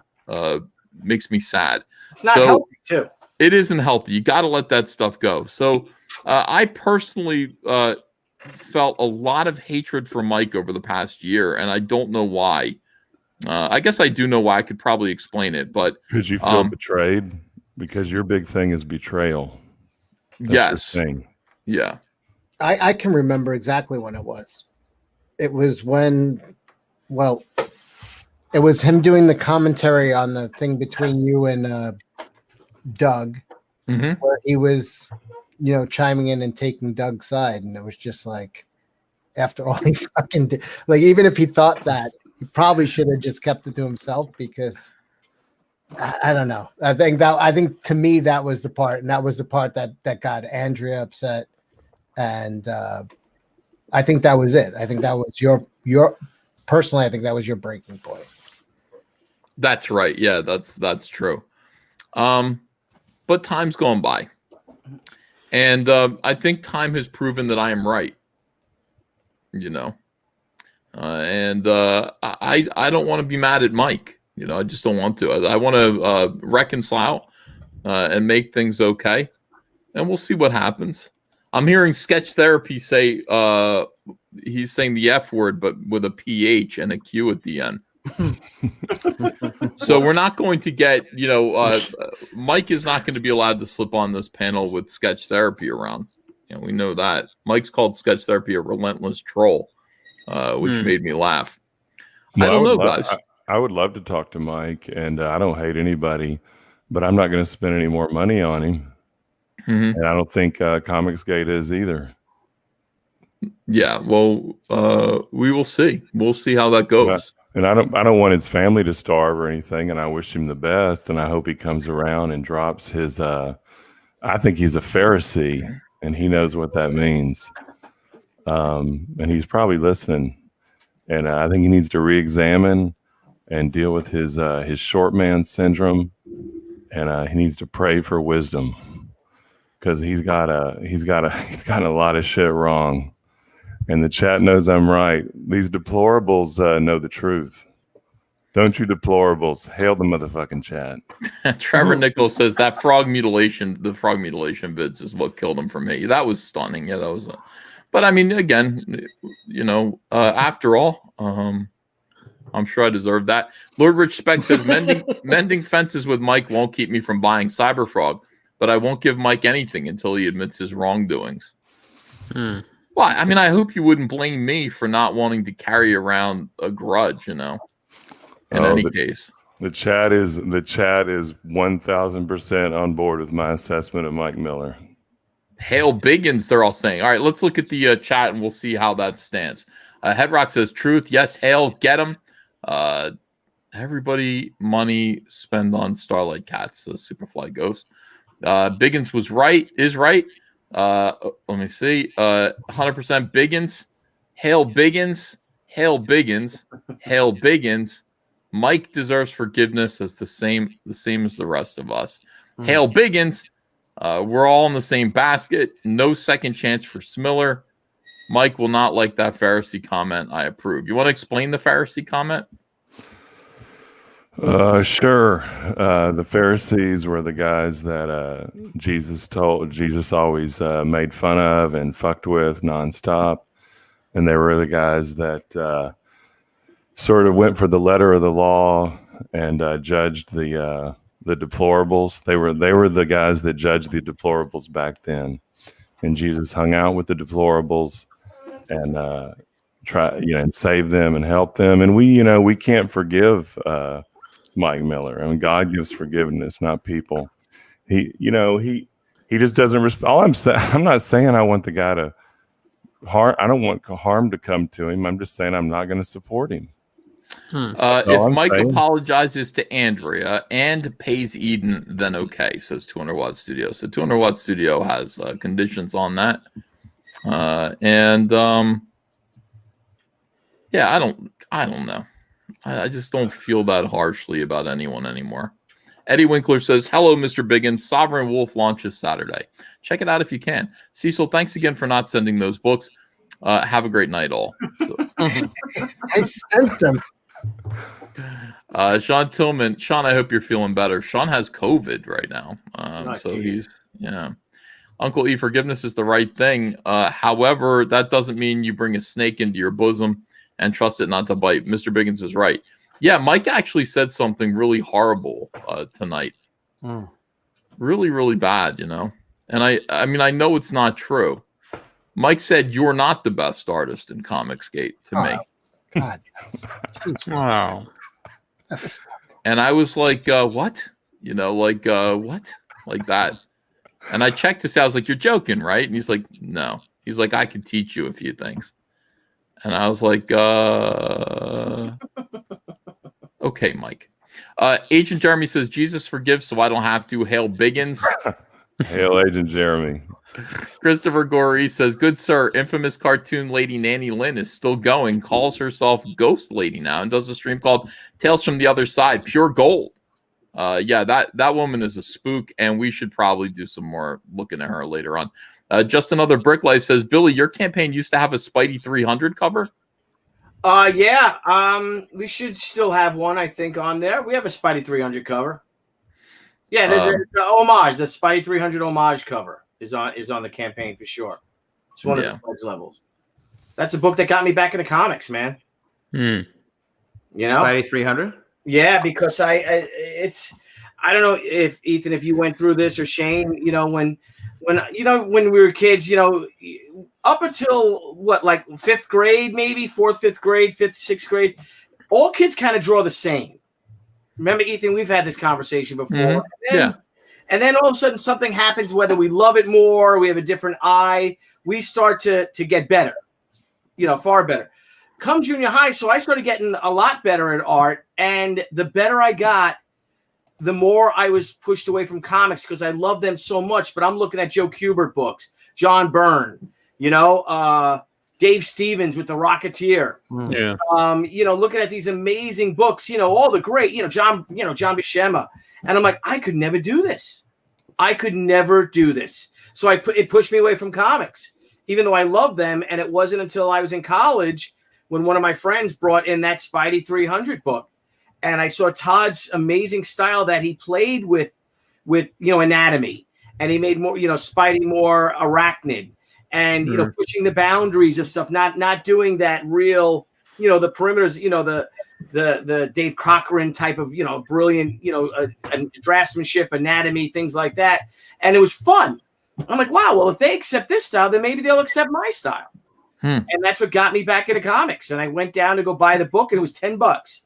makes me sad. It's not healthy too. It isn't healthy. You got to let that stuff go. So I personally felt a lot of hatred for Mike over the past year, and I don't know why. I guess I do know why. I could probably explain it, but because you feel betrayed, because your big thing is betrayal. That's your thing. Yeah. I can remember exactly when it was. It was when, it was him doing the commentary on the thing between you and Doug, where he was, chiming in and taking Doug's side, and it was just like, after all he fucking did. Like, even if he thought that, he probably should have just kept it to himself, because I don't know. I think to me that was the part, and that was the part that got Andrea upset, and I think that was it. I think that was your personally. I think that was your breaking point. That's right. Yeah, that's true. But time's gone by, and I think time has proven that I am right. You know, and I don't want to be mad at Mike. You know, I just don't want to. I want to reconcile and make things okay, and we'll see what happens. I'm hearing Sketch Therapy say he's saying the F word, but with a PH and a Q at the end. So we're not going to get, Mike is not going to be allowed to slip on this panel with Sketch Therapy around. You know, we know that. Mike's called Sketch Therapy a relentless troll, which made me laugh. No, I don't know, guys. I would love to talk to Mike, and I don't hate anybody, but I'm not going to spend any more money on him. Mm-hmm. And I don't think Comicsgate is either. Yeah, well, we will see. We'll see how that goes. And I don't want his family to starve or anything, and I wish him the best, and I hope he comes around and drops his I think he's a Pharisee, and he knows what that means. And he's probably listening. And I think he needs to re-examine and deal with his short man syndrome, and he needs to pray for wisdom, because he's got a lot of shit wrong. And the chat knows I'm right. These deplorables know the truth. Don't you deplorables? Hail the motherfucking chat. Trevor Nichols says the frog mutilation vids is what killed him for me. That was stunning. Yeah, that was. But I mean, again, after all, I'm sure I deserve that. Lord Rich Speck says mending fences with Mike won't keep me from buying Cyberfrog, but I won't give Mike anything until he admits his wrongdoings. Well, I mean, I hope you wouldn't blame me for not wanting to carry around a grudge, In any case, the chat is 1,000% on board with my assessment of Mike Miller. Hail Biggins, they're all saying. All right, let's look at the chat and we'll see how that stands. Headrock says truth. Yes, hail, get him. Everybody money spend on Starlight Cats, says Superfly Ghost. Biggins is right. Let me see. 100% Biggins. Hail Biggins. Hail Biggins. Hail Biggins. Mike deserves forgiveness as the same as the rest of us. Hail Biggins. We're all in the same basket. No second chance for Smiller. Mike will not like that Pharisee comment. I approve. You want to explain the Pharisee comment? Sure. The Pharisees were the guys that Jesus always made fun of and fucked with nonstop. And they were the guys that sort of went for the letter of the law and judged the deplorables. They were the guys that judged the deplorables back then. And Jesus hung out with the deplorables and and save them and help them. And we can't forgive Mike Miller. I mean, God gives forgiveness, not people. He just doesn't respond. I'm not saying I want the guy to harm. I don't want harm to come to him. I'm just saying I'm not going to support him. If Mike apologizes to Andrea and pays Eden, then okay, says 200 Watt Studio. So 200 Watt Studio has conditions on that. Yeah, I don't know. I just don't feel that harshly about anyone anymore. Eddie Winkler says, hello, Mr. Biggins. Sovereign Wolf launches Saturday. Check it out if you can. Cecil, thanks again for not sending those books. Have a great night, all. So. I sent them. Sean Tillman. Sean, I hope you're feeling better. Sean has COVID right now. He's, Uncle E, forgiveness is the right thing. However, that doesn't mean you bring a snake into your bosom and trust it not to bite. Mr. Biggins is right. Yeah, Mike actually said something really horrible tonight. Really, really bad, And I mean, I know it's not true. Mike said, you're not the best artist in Comicsgate to me. God. Wow. And I was like, what? What? Like that. And I checked to say, I was like, you're joking, right? And he's like, no. He's like, I could teach you a few things. And I was like, okay, Mike. Agent Jeremy says, Jesus forgives, so I don't have to. Hail Biggins. Hail Agent Jeremy. Christopher Gorey says, good sir, infamous cartoon lady Nanny Lynn is still going, calls herself Ghost Lady now, and does a stream called Tales from the Other Side, pure gold. Yeah, that woman is a spook, and we should probably do some more looking at her later on. Just Another Brick Life says, Billy, your campaign used to have a Spidey 300 cover? Yeah. We should still have one, I think, on there. We have a Spidey 300 cover. Yeah, there's a homage. The Spidey 300 homage cover is on the campaign for sure. It's one of the pledge levels. That's a book that got me back into comics, man. You know, Spidey 300. Yeah, because I don't know if Ethan, if you went through this, or Shane, you know, when we were kids, you know, up until what, like fifth grade, maybe fourth, fifth grade, fifth, sixth grade, all kids kind of draw the same. Remember, Ethan, we've had this conversation before. Mm-hmm. And then all of a sudden something happens, whether we love it more, we have a different eye, we start to get better, you know, far better. Come junior high, so I started getting a lot better at art, and the better I got, the more I was pushed away from comics because I love them so much. But I'm looking at Joe Kubert books, John Byrne, you know, Dave Stevens with The Rocketeer. Yeah. You know, looking at these amazing books, you know, all the great, John Buscema. And I'm like, I could never do this. I could never do this. So it pushed me away from comics, even though I love them. And it wasn't until I was in college when one of my friends brought in that Spidey 300 book. And I saw Todd's amazing style that he played with, anatomy. And he made more, Spidey more arachnid. And pushing the boundaries of stuff, not doing that real, the perimeters, the Dave Cochran type of, brilliant, draftsmanship, anatomy, things like that. And it was fun. I'm like, wow, well, if they accept this style, then maybe they'll accept my style. And that's what got me back into comics. And I went down to go buy the book, and it was $10.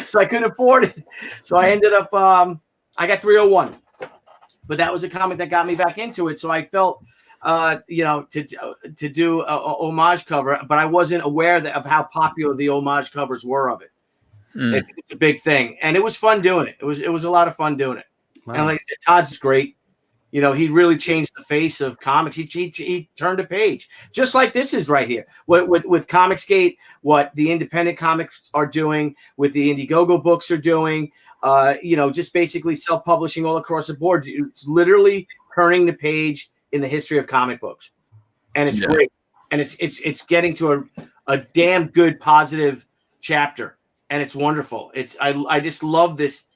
So I couldn't afford it. So I ended up, I got 301. But that was a comic that got me back into it. So I felt, to do a homage cover, but I wasn't aware of how popular the homage covers were of it. It's a big thing, and it was fun doing it. It was a lot of fun doing it. Wow. And like I said, Todd's great. He really changed the face of comics. He turned a page, just like this is right here with Comicsgate. What the independent comics are doing, with the Indiegogo books are doing. Just basically self-publishing all across the board. It's literally turning the page in the history of comic books, and it's great, and it's getting to a damn good positive chapter, and it's wonderful. I just love this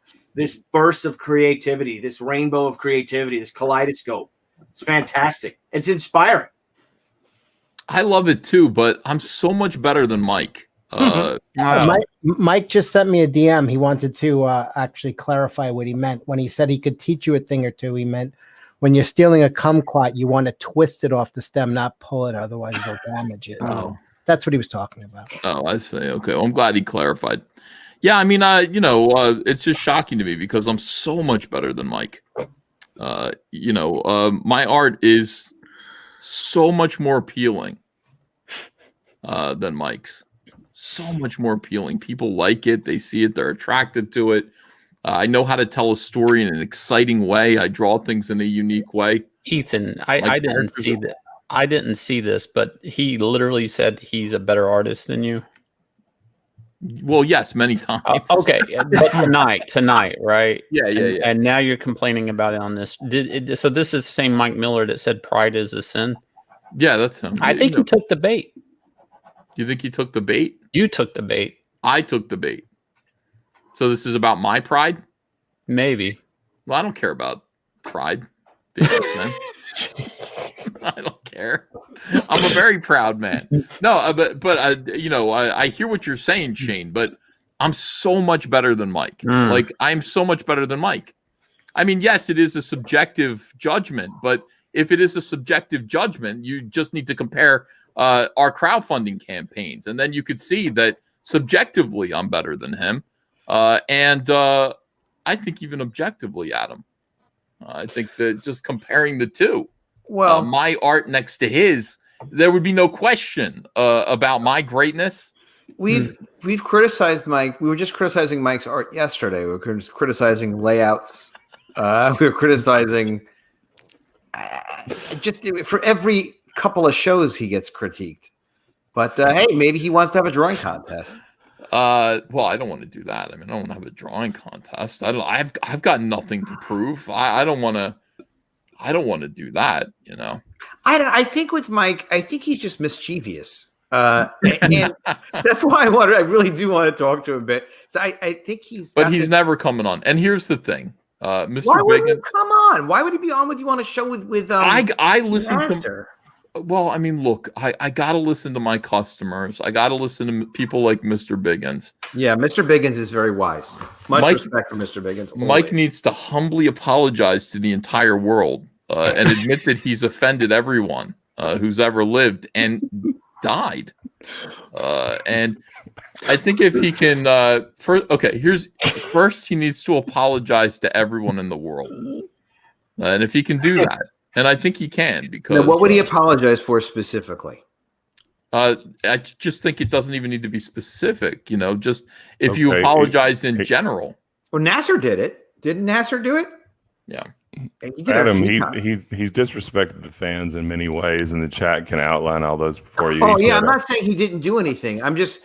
burst of creativity, this rainbow of creativity, this kaleidoscope. It's fantastic. It's inspiring. I love it too, but I'm so much better than Mike. Mike just sent me a DM. He wanted to actually clarify what he meant when he said he could teach you a thing or two. He meant, when you're stealing a kumquat, you want to twist it off the stem, not pull it, otherwise it'll damage it. Oh. That's what he was talking about. Oh, I see. Okay, well, I'm glad he clarified. Yeah, I mean, it's just shocking to me because I'm so much better than Mike. My art is so much more appealing than Mike's. So much more appealing. People like it. They see it. They're attracted to it. I know how to tell a story in an exciting way. I draw things in a unique way. Ethan, I didn't see that. I didn't see this, but he literally said he's a better artist than you. Well, yes, many times. Okay, but tonight, right? Yeah. And now you're complaining about it on this. So this is the same Mike Miller that said pride is a sin? Yeah, that's him. I think he took the bait. You think he took the bait? You took the bait. I took the bait. So this is about my pride? Maybe. Well, I don't care about pride. I don't care. I'm a very proud man. No, but I hear what you're saying, Shane, but I'm so much better than Mike. Like, I'm so much better than Mike. I mean, yes, it is a subjective judgment, but if it is a subjective judgment, you just need to compare our crowdfunding campaigns, and then you could see that subjectively I'm better than him. And I think even objectively, Adam, I think that just comparing the two, my art next to his there would be no question about my greatness. We've criticized Mike. We were just criticizing Mike's art yesterday. We were criticizing layouts. We were criticizing just for every couple of shows he gets critiqued. But hey, maybe he wants to have a drawing contest. Well, I don't want to do that. I mean, I don't want to have a drawing contest. I've got nothing to prove. I don't want to do that. You know. I think with Mike, I think he's just mischievous. And that's why I really do want to talk to him a bit. So I think he's never coming on. And here's the thing, Mr. Why would Biggins, he come on? Why would he be on with you on a show with I listen Master? to. Well, I mean, look, I gotta listen to my customers. I gotta listen to people like Mr. Biggins. Yeah, Mr. Biggins is very wise. Much respect for Mr. Biggins. Always. Mike needs to humbly apologize to the entire world and admit that he's offended everyone who's ever lived and died. And I think if he can first he needs to apologize to everyone in the world. And if he can do that, and I think he can, because now, what would he apologize for specifically? I just think it doesn't even need to be specific, you know, just if you apologize in general. Well, Nasser did it. Didn't Nasser do it? Yeah. Adam, he's disrespected the fans in many ways, and the chat can outline all those for you. Oh yeah, I'm not saying he didn't do anything. I'm just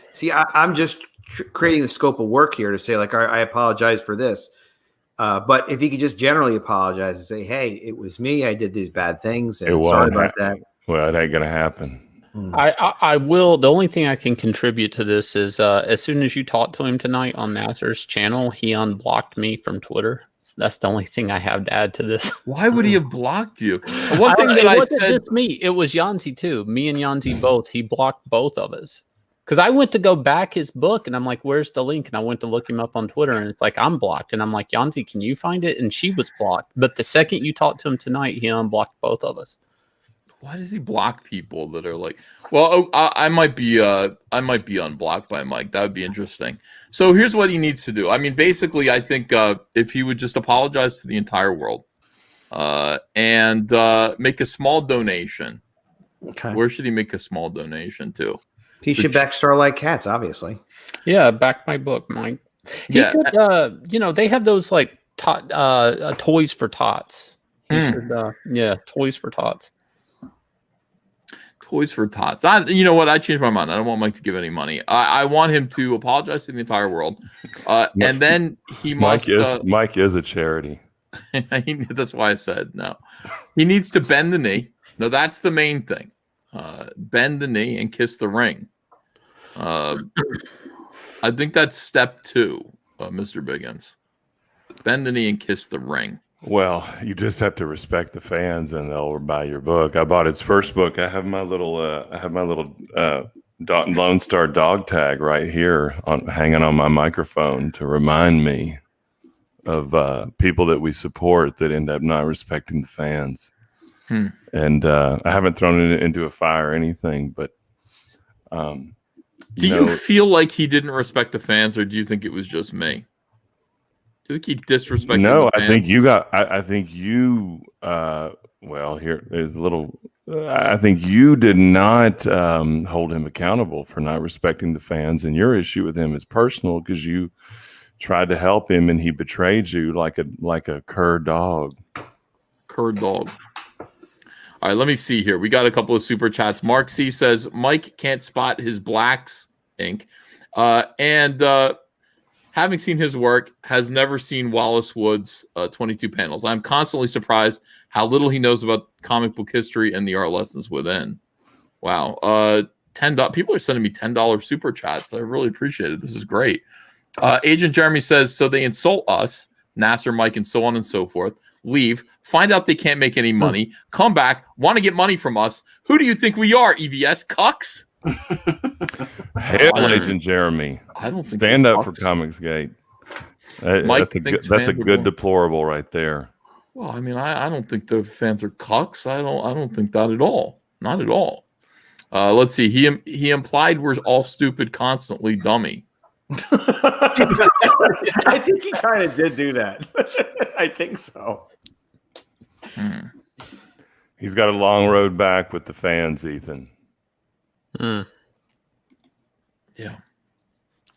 creating the scope of work here to say like, I apologize for this. But if he could just generally apologize and say, "Hey, it was me. I did these bad things, and sorry about that." Well, it ain't gonna happen. I will. The only thing I can contribute to this is as soon as you talked to him tonight on Nasser's channel, he unblocked me from Twitter. So that's the only thing I have to add to this. Why would he have blocked you? One thing that I wasn't said, just me. It was Yanzi too. Me and Yanzi both. He blocked both of us. Because I went to go back his book and I'm like, where's the link? And I went to look him up on Twitter and it's like, I'm blocked. And I'm like, Yanzi, can you find it? And she was blocked. But the second you talked to him tonight, he unblocked both of us. why does he block people that are like, well, I might be unblocked by Mike. That would be interesting. So here's what he needs to do. I mean, basically, I think if he would just apologize to the entire world and make a small donation. Okay. Where should he make a small donation to? He should back Starlight Cats, obviously. Yeah, back my book, Mike. Yeah. Could, they have those like toys for tots. Yeah, toys for tots. Toys for tots. You know what? I changed my mind. I don't want Mike to give any money. I want him to apologize to the entire world, and then he must. Mike is a charity. That's why I said no. He needs to bend the knee. No, that's the main thing. Bend the knee and kiss the ring. I think that's step 2, Mr. Biggins. Bend the knee and kiss the ring. Well, you just have to respect the fans, and they'll buy your book. I bought his first book. I have my little Lone Star dog tag right here hanging on my microphone to remind me of people that we support that end up not respecting the fans. And I haven't thrown it into a fire or anything, but do you feel like he didn't respect the fans, or do you think it was just me? Do you think he disrespected No, the fans? I think you got. I think you. Well, here is a little. I think you did not hold him accountable for not respecting the fans, and your issue with him is personal because you tried to help him and he betrayed you like a cur dog. Cur dog. All right, let me see here. We got a couple of super chats. Mark C says Mike can't spot his blacks ink, and having seen his work, has never seen Wallace Wood's 22 panels. I'm constantly surprised how little he knows about comic book history and the art lessons within. Wow. $10. People are sending me $10 super chats. I really appreciate it. This is great. Agent Jeremy says, so they insult us, Nasser, Mike, and so on and so forth. Leave, find out they can't make any money, come back, want to get money from us. Who do you think we are, EVS cucks? Hell, Agent Jeremy. I don't think stand up for Comicsgate. That's a good deplorable right there. Well, I mean, I don't think the fans are cucks. I don't think that at all. Not at all. Let's see. He implied we're all stupid, constantly dummy. I think he kind of did do that. I think so. He's got a long road back with the fans, Ethan. Mm. Yeah.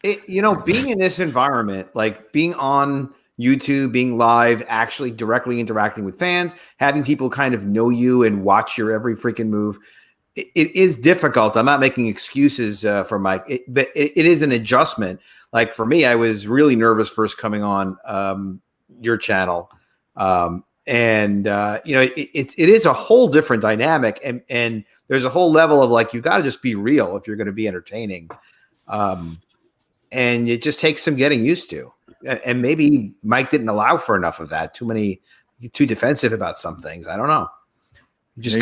Being in this environment, like being on YouTube, being live, actually directly interacting with fans, having people kind of know you and watch your every freaking move, it is difficult. I'm not making excuses for Mike, but it is an adjustment. Like for me, I was really nervous first coming on your channel. It is a whole different dynamic, and there's a whole level of like, you got to just be real if you're going to be entertaining. And it just takes some getting used to. And maybe Mike didn't allow for enough of that. Too defensive about some things. I don't know. You just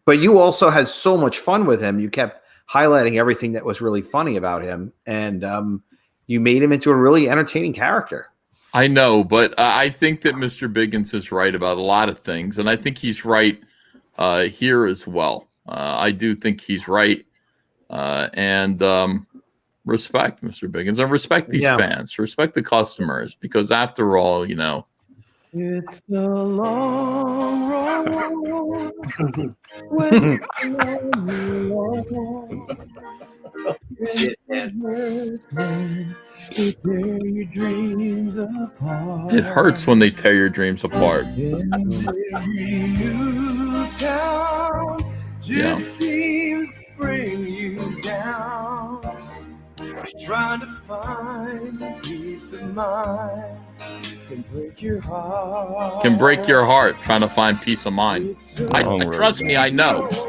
but you also had so much fun with him. You kept highlighting everything that was really funny about him. And you made him into a really entertaining character. I know, but I think that Mr. Biggins is right about a lot of things. And I think he's right here as well. I do think he's right. Respect Mr. Biggins and respect these fans, respect the customers, because after all, it's the long road. It hurts when they tear your dreams apart. Just seems to bring you down. Trying to find peace of mind can break your heart. Can break your heart trying to find peace of mind. Trust me, I know. It's a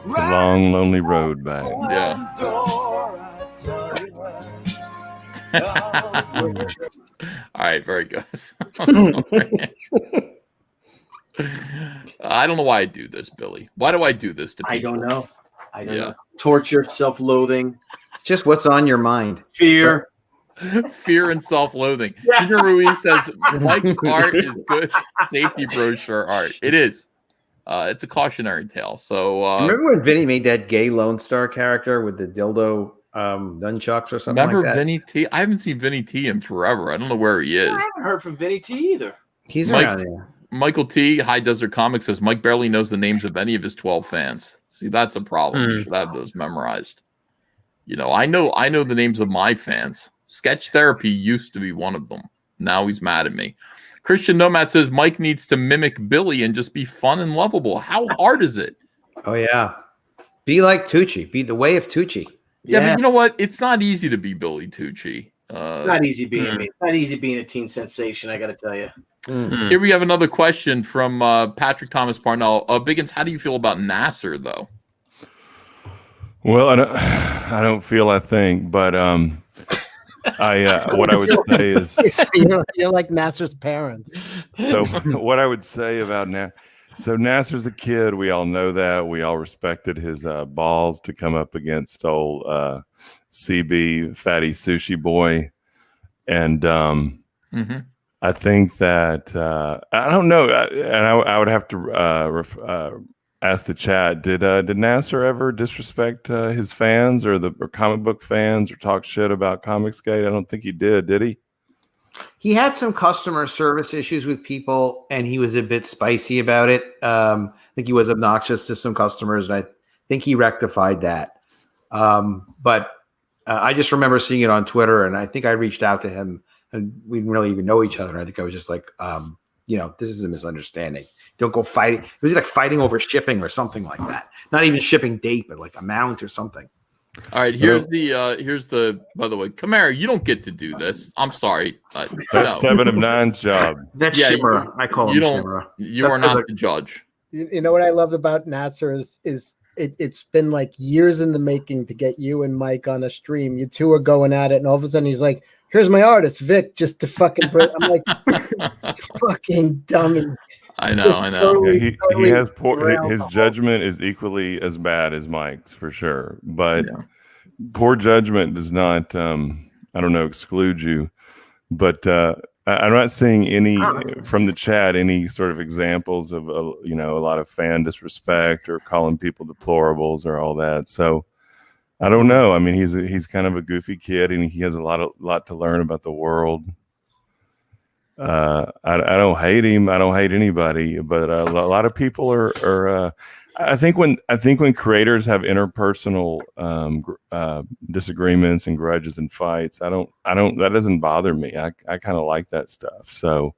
long, lonely road back. Yeah. All right, very good. I don't know why I do this, Billy. Why do I do this to people? I don't know. I don't know. Torture, self-loathing. It's just what's on your mind. Fear. Fear and self-loathing. Junior Ruiz says Mike's art is good safety brochure art. It is. It's a cautionary tale. So remember when Vinny made that gay Lone Star character with the dildo nunchucks or something like that? Vinny T? I haven't seen Vinny T in forever. I don't know where he is. I haven't heard from Vinny T either. He's around here. Michael T, High Desert Comics, says Mike barely knows the names of any of his 12 fans. See, that's a problem. You should have those memorized. I know the names of my fans. Sketch Therapy used to be one of them. Now he's mad at me. Christian Nomad says Mike needs to mimic Billy and just be fun and lovable. How hard is it? Oh, yeah. Be like Tucci. Be the way of Tucci. Yeah, but you know what? It's not easy to be Billy Tucci. It's not easy being me. It's not easy being a teen sensation, I got to tell you. Here we have another question from Patrick Thomas Parnell. Biggins, how do you feel about Nasser, though? Well, I don't feel a thing, but what I would say is you're like Nasser's parents. So what I would say about Nasser's a kid. We all know that. We all respected his balls to come up against old CB Fatty Sushi Boy, and I think that I don't know, and I would have to ask the chat. Did Nasser ever disrespect his fans or comic book fans or talk shit about Comicsgate? I don't think he did he? He had some customer service issues with people, and he was a bit spicy about it. I think he was obnoxious to some customers, and I think he rectified that. But I just remember seeing it on Twitter, and I think I reached out to him, and we didn't really even know each other. And I think I was just like, this is a misunderstanding. Don't go fighting. It was like fighting over shipping or something like that. Not even shipping date, but like amount or something. All right, here's the by the way, Camara, you don't get to do this. I'm sorry. That's Tevin of Nine's job. That's Shimmer. I call him Shimmer. You are not the judge. You know what I love about Nasser is it's been like years in the making to get you and Mike on a stream. You two are going at it, and all of a sudden he's like, "Here's my artist, Vic," just to fucking break. I'm like, fucking dummy. I know. He has his judgment is equally as bad as Mike's for sure, but poor judgment does not, exclude you. But I'm not seeing any from the chat any sort of examples of a lot of fan disrespect or calling people deplorables or all that. So I don't know. I mean, he's kind of a goofy kid, and he has a lot to learn about the world. I don't hate him. I don't hate anybody, but a lot of people are. I think when creators have interpersonal disagreements and grudges and fights, I don't. That doesn't bother me. I kind of like that stuff. So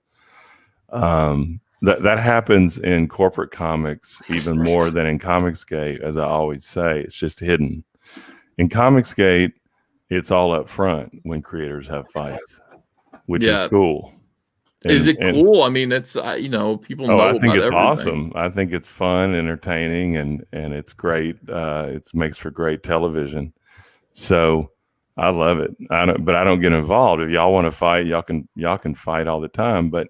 that happens in corporate comics even more than in Comicsgate, as I always say. It's just hidden. In Comicsgate, it's all up front when creators have fights, which is cool. Is it cool? I mean, it's people know. I think it's everything. awesome. I think it's fun, entertaining, and it's great. It makes for great television. So I love it. But I don't get involved. If y'all want to fight, y'all can fight all the time. But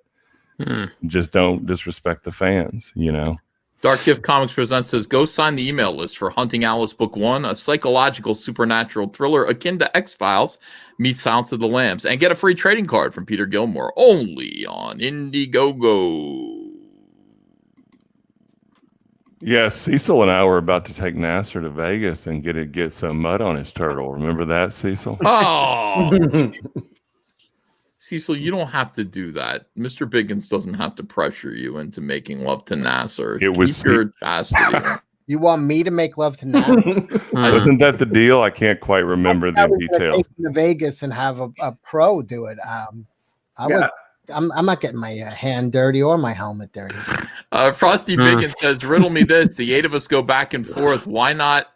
just don't disrespect the fans. Dark Gift Comics Presents says, go sign the email list for Hunting Alice Book 1, a psychological supernatural thriller akin to X-Files meets Silence of the Lambs, and get a free trading card from Peter Gilmore only on Indiegogo. Yes, Cecil and I were about to take Nasser to Vegas and get some mud on his turtle. Remember that, Cecil? Oh, Cecil, you don't have to do that. Mr. Biggins doesn't have to pressure you into making love to Nasser. It was Keep your chastity. You want me to make love to Nasser? Wasn't that the deal? I can't quite remember the details. Take him to Vegas and have a pro do it. I'm not getting my hand dirty or my helmet dirty. Frosty Biggins says, riddle me this. The 8 of us go back and forth. Why not?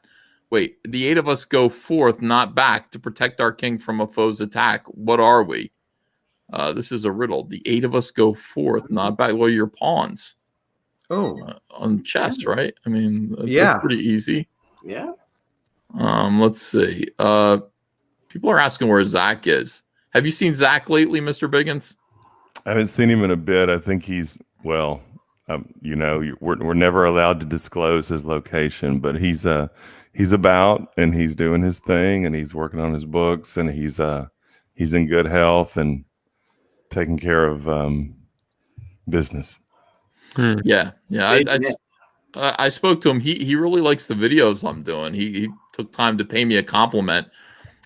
Wait, the 8 of us go forth, not back, to protect our king from a foe's attack. What are we? This is a riddle. The 8 of us go forth, not back. Well, you're pawns. On chess, right? I mean, that's pretty easy. Yeah. Let's see. People are asking where Zach is. Have you seen Zach lately, Mr. Biggins? I haven't seen him in a bit. I think he's we're never allowed to disclose his location, but he's about and he's doing his thing and he's working on his books and he's in good health and taking care of business. Yeah. I spoke to him. He really likes the videos I'm doing. He took time to pay me a compliment.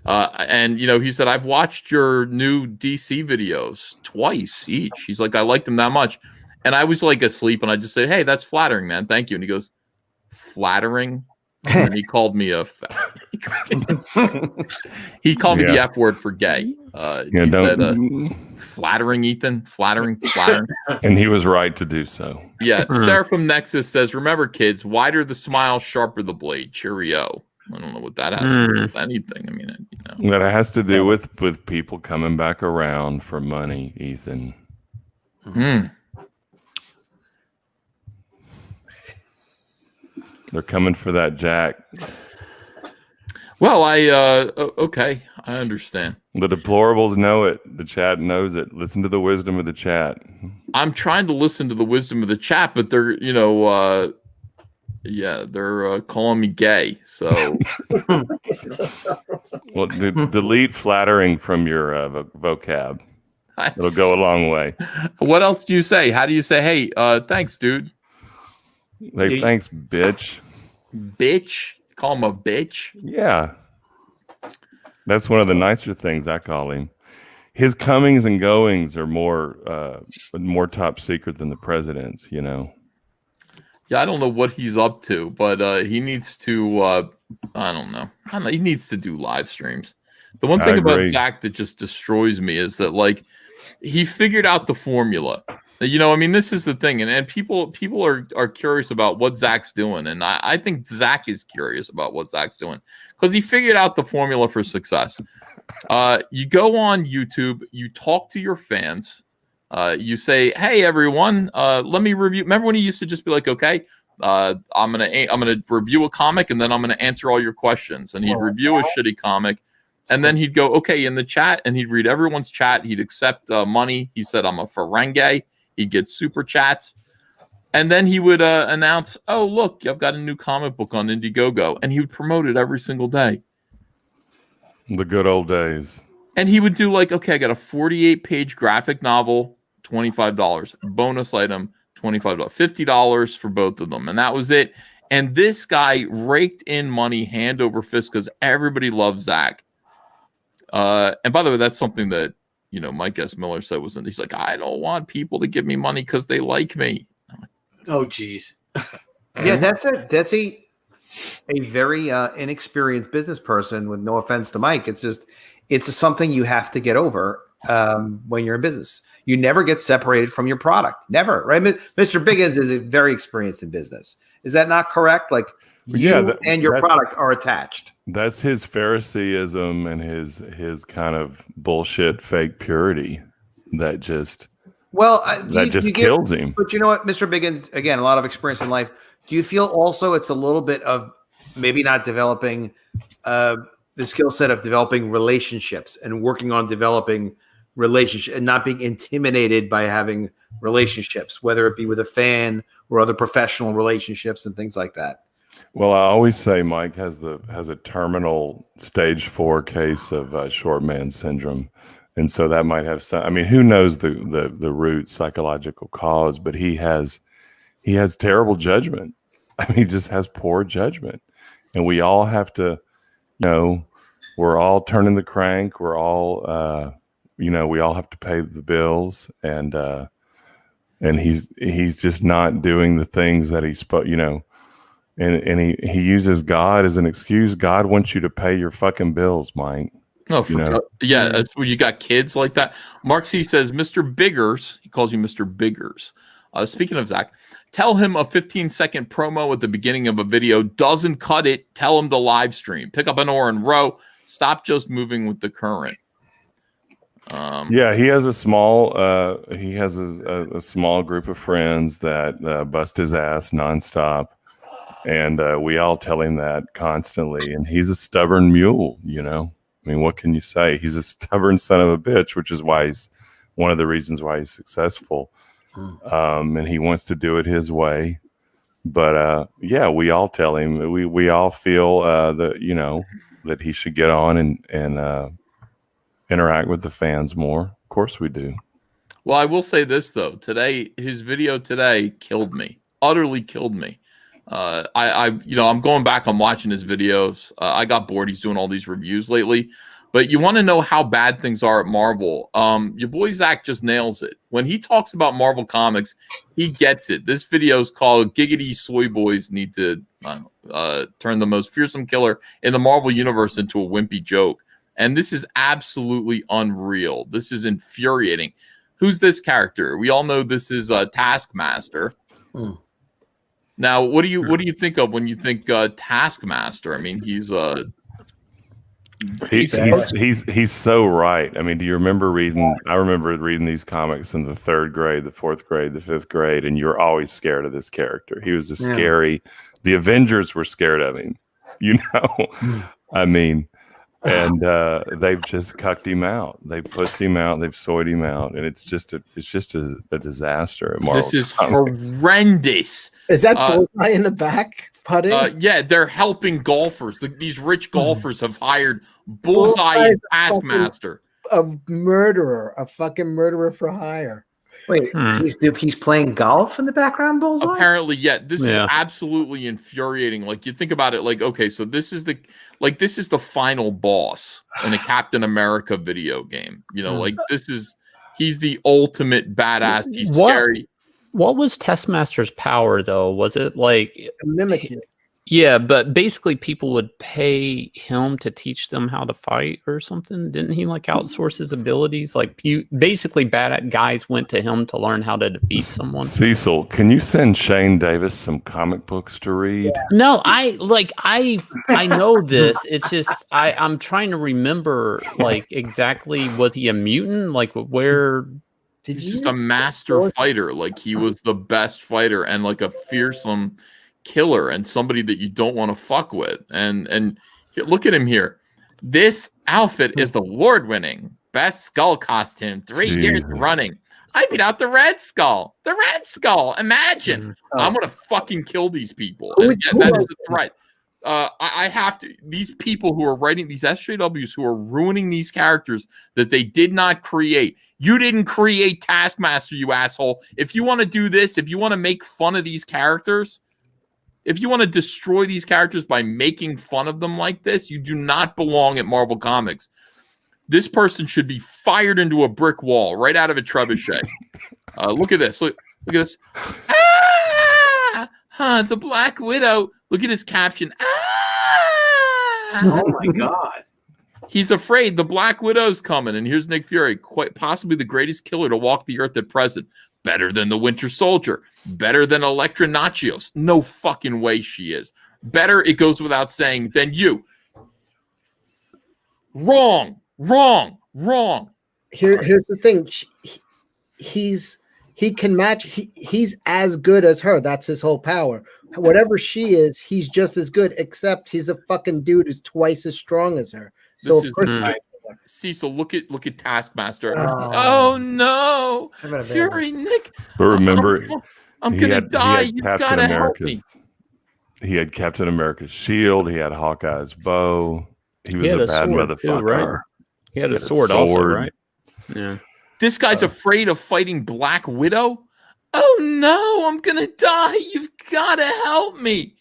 And he said, I've watched your new DC videos twice each. He's like, I like them that much. And I was like asleep and I just said, hey, that's flattering, man. Thank you. And he goes, flattering? And he called me he called me the F word for gay. He said, flattering, Ethan, flattering. And he was right to do so. Yeah. Seraphim Nexus says, remember, kids, wider the smile, sharper the blade. Cheerio. I don't know what that has to do with anything. I mean, That has to do with people coming back around for money, Ethan. They're coming for that Jack. Well, okay, I understand. The deplorables know it. The chat knows it. Listen to the wisdom of the chat. I'm trying to listen to the wisdom of the chat, but they're, they're calling me gay. So, well, delete flattering from your vocab. It'll go a long way. What else do you say? How do you say, hey, thanks, dude? Hey, thanks, bitch. Bitch? Call him a bitch? Yeah. That's one of the nicer things I call him. His comings and goings are more top secret than the president's, Yeah, I don't know what he's up to, but he needs to, I don't know. He needs to do live streams. The one thing about Zach that just destroys me is that, he figured out the formula. This is the thing, and people are curious about what Zach's doing, and I think Zach is curious about what Zach's doing because he figured out the formula for success. You go on YouTube, you talk to your fans, you say, "Hey, everyone, let me review." Remember when he used to just be like, "Okay, I'm gonna review a comic, and then I'm gonna answer all your questions," and he'd review a shitty comic. And then he'd go, okay, in the chat, and he'd read everyone's chat. He'd accept money. He said, I'm a Ferengi. He'd get super chats. And then he would announce, oh, look, I've got a new comic book on Indiegogo. And he would promote it every single day. The good old days. And he would do okay, I got a 48-page graphic novel, $25. Bonus item, $25. $50 for both of them. And that was it. And this guy raked in money hand over fist because everybody loves Zach. And by the way, that's something that Mike S. Miller said he's like, I don't want people to give me money because they like me. Oh, geez. Yeah, that's a very inexperienced business person. With no offense to Mike, it's something you have to get over when you're in business. You never get separated from your product, never, right? Mr. Biggins is very experienced in business. Is that not correct? Like and your product are attached. That's his Phariseeism and his kind of bullshit fake purity that just kills him. But you know what, Mr. Biggins, again, a lot of experience in life. Do you feel also it's a little bit of maybe not developing the skill set of developing relationships and working on developing relationships and not being intimidated by having relationships, whether it be with a fan or other professional relationships and things like that? Well, I always say Mike has a terminal stage 4 case of short man syndrome. And so that might have some, I mean, who knows the root psychological cause, but he has terrible judgment. I mean, he just has poor judgment. And we all have to, we're all turning the crank. We're all, we all have to pay the bills, and he's just not doing the things that he's supposed, and he uses God as an excuse. God wants you to pay your fucking bills, Mike. No, yeah, that's when you got kids like that. Mark C says, Mr. Biggers, he calls you Mr. Biggers. Speaking of Zach, tell him a 15-second promo at the beginning of a video doesn't cut it. Tell him to live stream. Pick up an oar and row. Stop just moving with the current. Yeah, he has a small a small group of friends that bust his ass nonstop, and we all tell him that constantly. And he's a stubborn mule, I mean, what can you say? He's a stubborn son of a bitch, which is why he's one of the reasons why he's successful. And he wants to do it his way. But yeah, we all tell him, we all feel that he should get on and interact with the fans more. Of course we do. Well, I will say this though. His video today killed me. Utterly killed me. I'm going back. I'm watching his videos. I got bored. He's doing all these reviews lately. But you want to know how bad things are at Marvel. Your boy Zach just nails it. When he talks about Marvel Comics, he gets it. This video is called Giggity Soy Boys Need to Turn the Most Fearsome Killer in the Marvel Universe into a Wimpy Joke. And this is absolutely unreal. This is infuriating. Who's this character? We all know this is Taskmaster. Now, what do you think of when you think Taskmaster? I mean, he's so right. I mean, do you remember reading? I remember reading these comics in the 3rd grade, the 4th grade, the 5th grade, and you were always scared of this character. He was scary. The Avengers were scared of him. I mean, and they've just cucked him out. They've pussed him out. They've soyed him out, and it's just a disaster. This is horrendous. Is that Bullseye in the back putting? Yeah, they're helping golfers. These rich golfers have hired Bullseye and Taskmaster. A fucking murderer for hire. Wait, he's playing golf in the background, Bullseye? Apparently, yeah. This is absolutely infuriating. Like, you think about it, like, okay, so this is the final boss in a Captain America video game. He's the ultimate badass. He's scary. What was Taskmaster's power, though? Was it like mimicking? Yeah, but basically people would pay him to teach them how to fight or something. Didn't he outsource his abilities? Basically bad guys went to him to learn how to defeat someone. Cecil, can you send Shane Davis some comic books to read? No, I know this. It's just I'm trying to remember exactly, was he a mutant? Where he's just a master fighter. He was the best fighter and a fearsome killer and somebody that you don't want to fuck with. And look at him here. This outfit is the award-winning best Skull costume 3 years running. I beat out the Red Skull. The Red Skull. Imagine. I'm gonna fucking kill these people. And that is the threat. I have to. These people who are writing these SJWs who are ruining these characters that they did not create. You didn't create Taskmaster, you asshole. If you want to do this, if you want to make fun of these characters, if you want to destroy these characters by making fun of them like this, you do not belong at Marvel Comics. This person should be fired into a brick wall right out of a trebuchet. Look at this. Look at this. The Black Widow. Look at his caption. Oh my God. He's afraid the Black Widow's coming. And here's Nick Fury, quite possibly the greatest killer to walk the earth at present. Better than the Winter Soldier. Better than Elektra Nachios. No fucking way she is. Better, it goes without saying, than you. Wrong. Here's the thing. He can match. He's as good as her. That's his whole power. Whatever she is, he's just as good. Except he's a fucking dude who's twice as strong as her. So of course, Cecil, look at Taskmaster. Oh no, Fury, Nick. But remember, I'm gonna die. You gotta help me. He had Captain America's shield. He had Hawkeye's bow. He was a bad motherfucker. Too, right? He had a sword also, right? Yeah. This guy's afraid of fighting Black Widow. Oh no, I'm gonna die. You've gotta help me.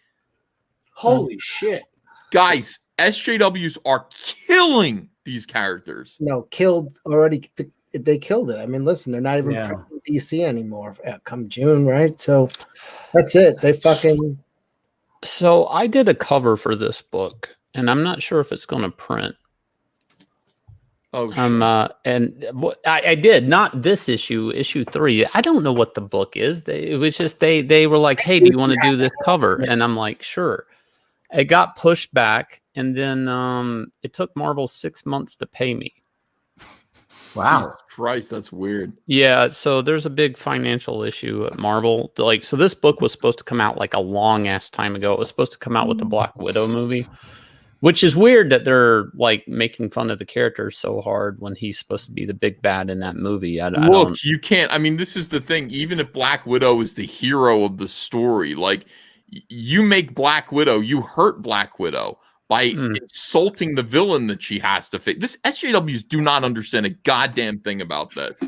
Holy shit. Guys, SJWs are killing these characters. No, killed already. They killed it. I mean, listen, they're not even DC anymore come June, right? So that's it. They fucking. So I did a cover for this book, and I'm not sure if it's going to print. Oh, and I did not this issue 3. I don't know what the book is. It was just they were like, "Hey, do you want to do this cover?" And I'm like, "Sure." It got pushed back, and then it took Marvel 6 months to pay me. Wow. Jesus Christ, that's weird. Yeah, so there's a big financial issue at Marvel. Like, so this book was supposed to come out like a long ass time ago. It was supposed to come out with the Black Widow movie, which is weird that they're like making fun of the character so hard when he's supposed to be the big bad in that movie. Look, you can't. I mean, this is the thing. Even if Black Widow is the hero of the story, like you make Black Widow, you hurt Black Widow by insulting the villain that she has to face. This SJWs do not understand a goddamn thing about this.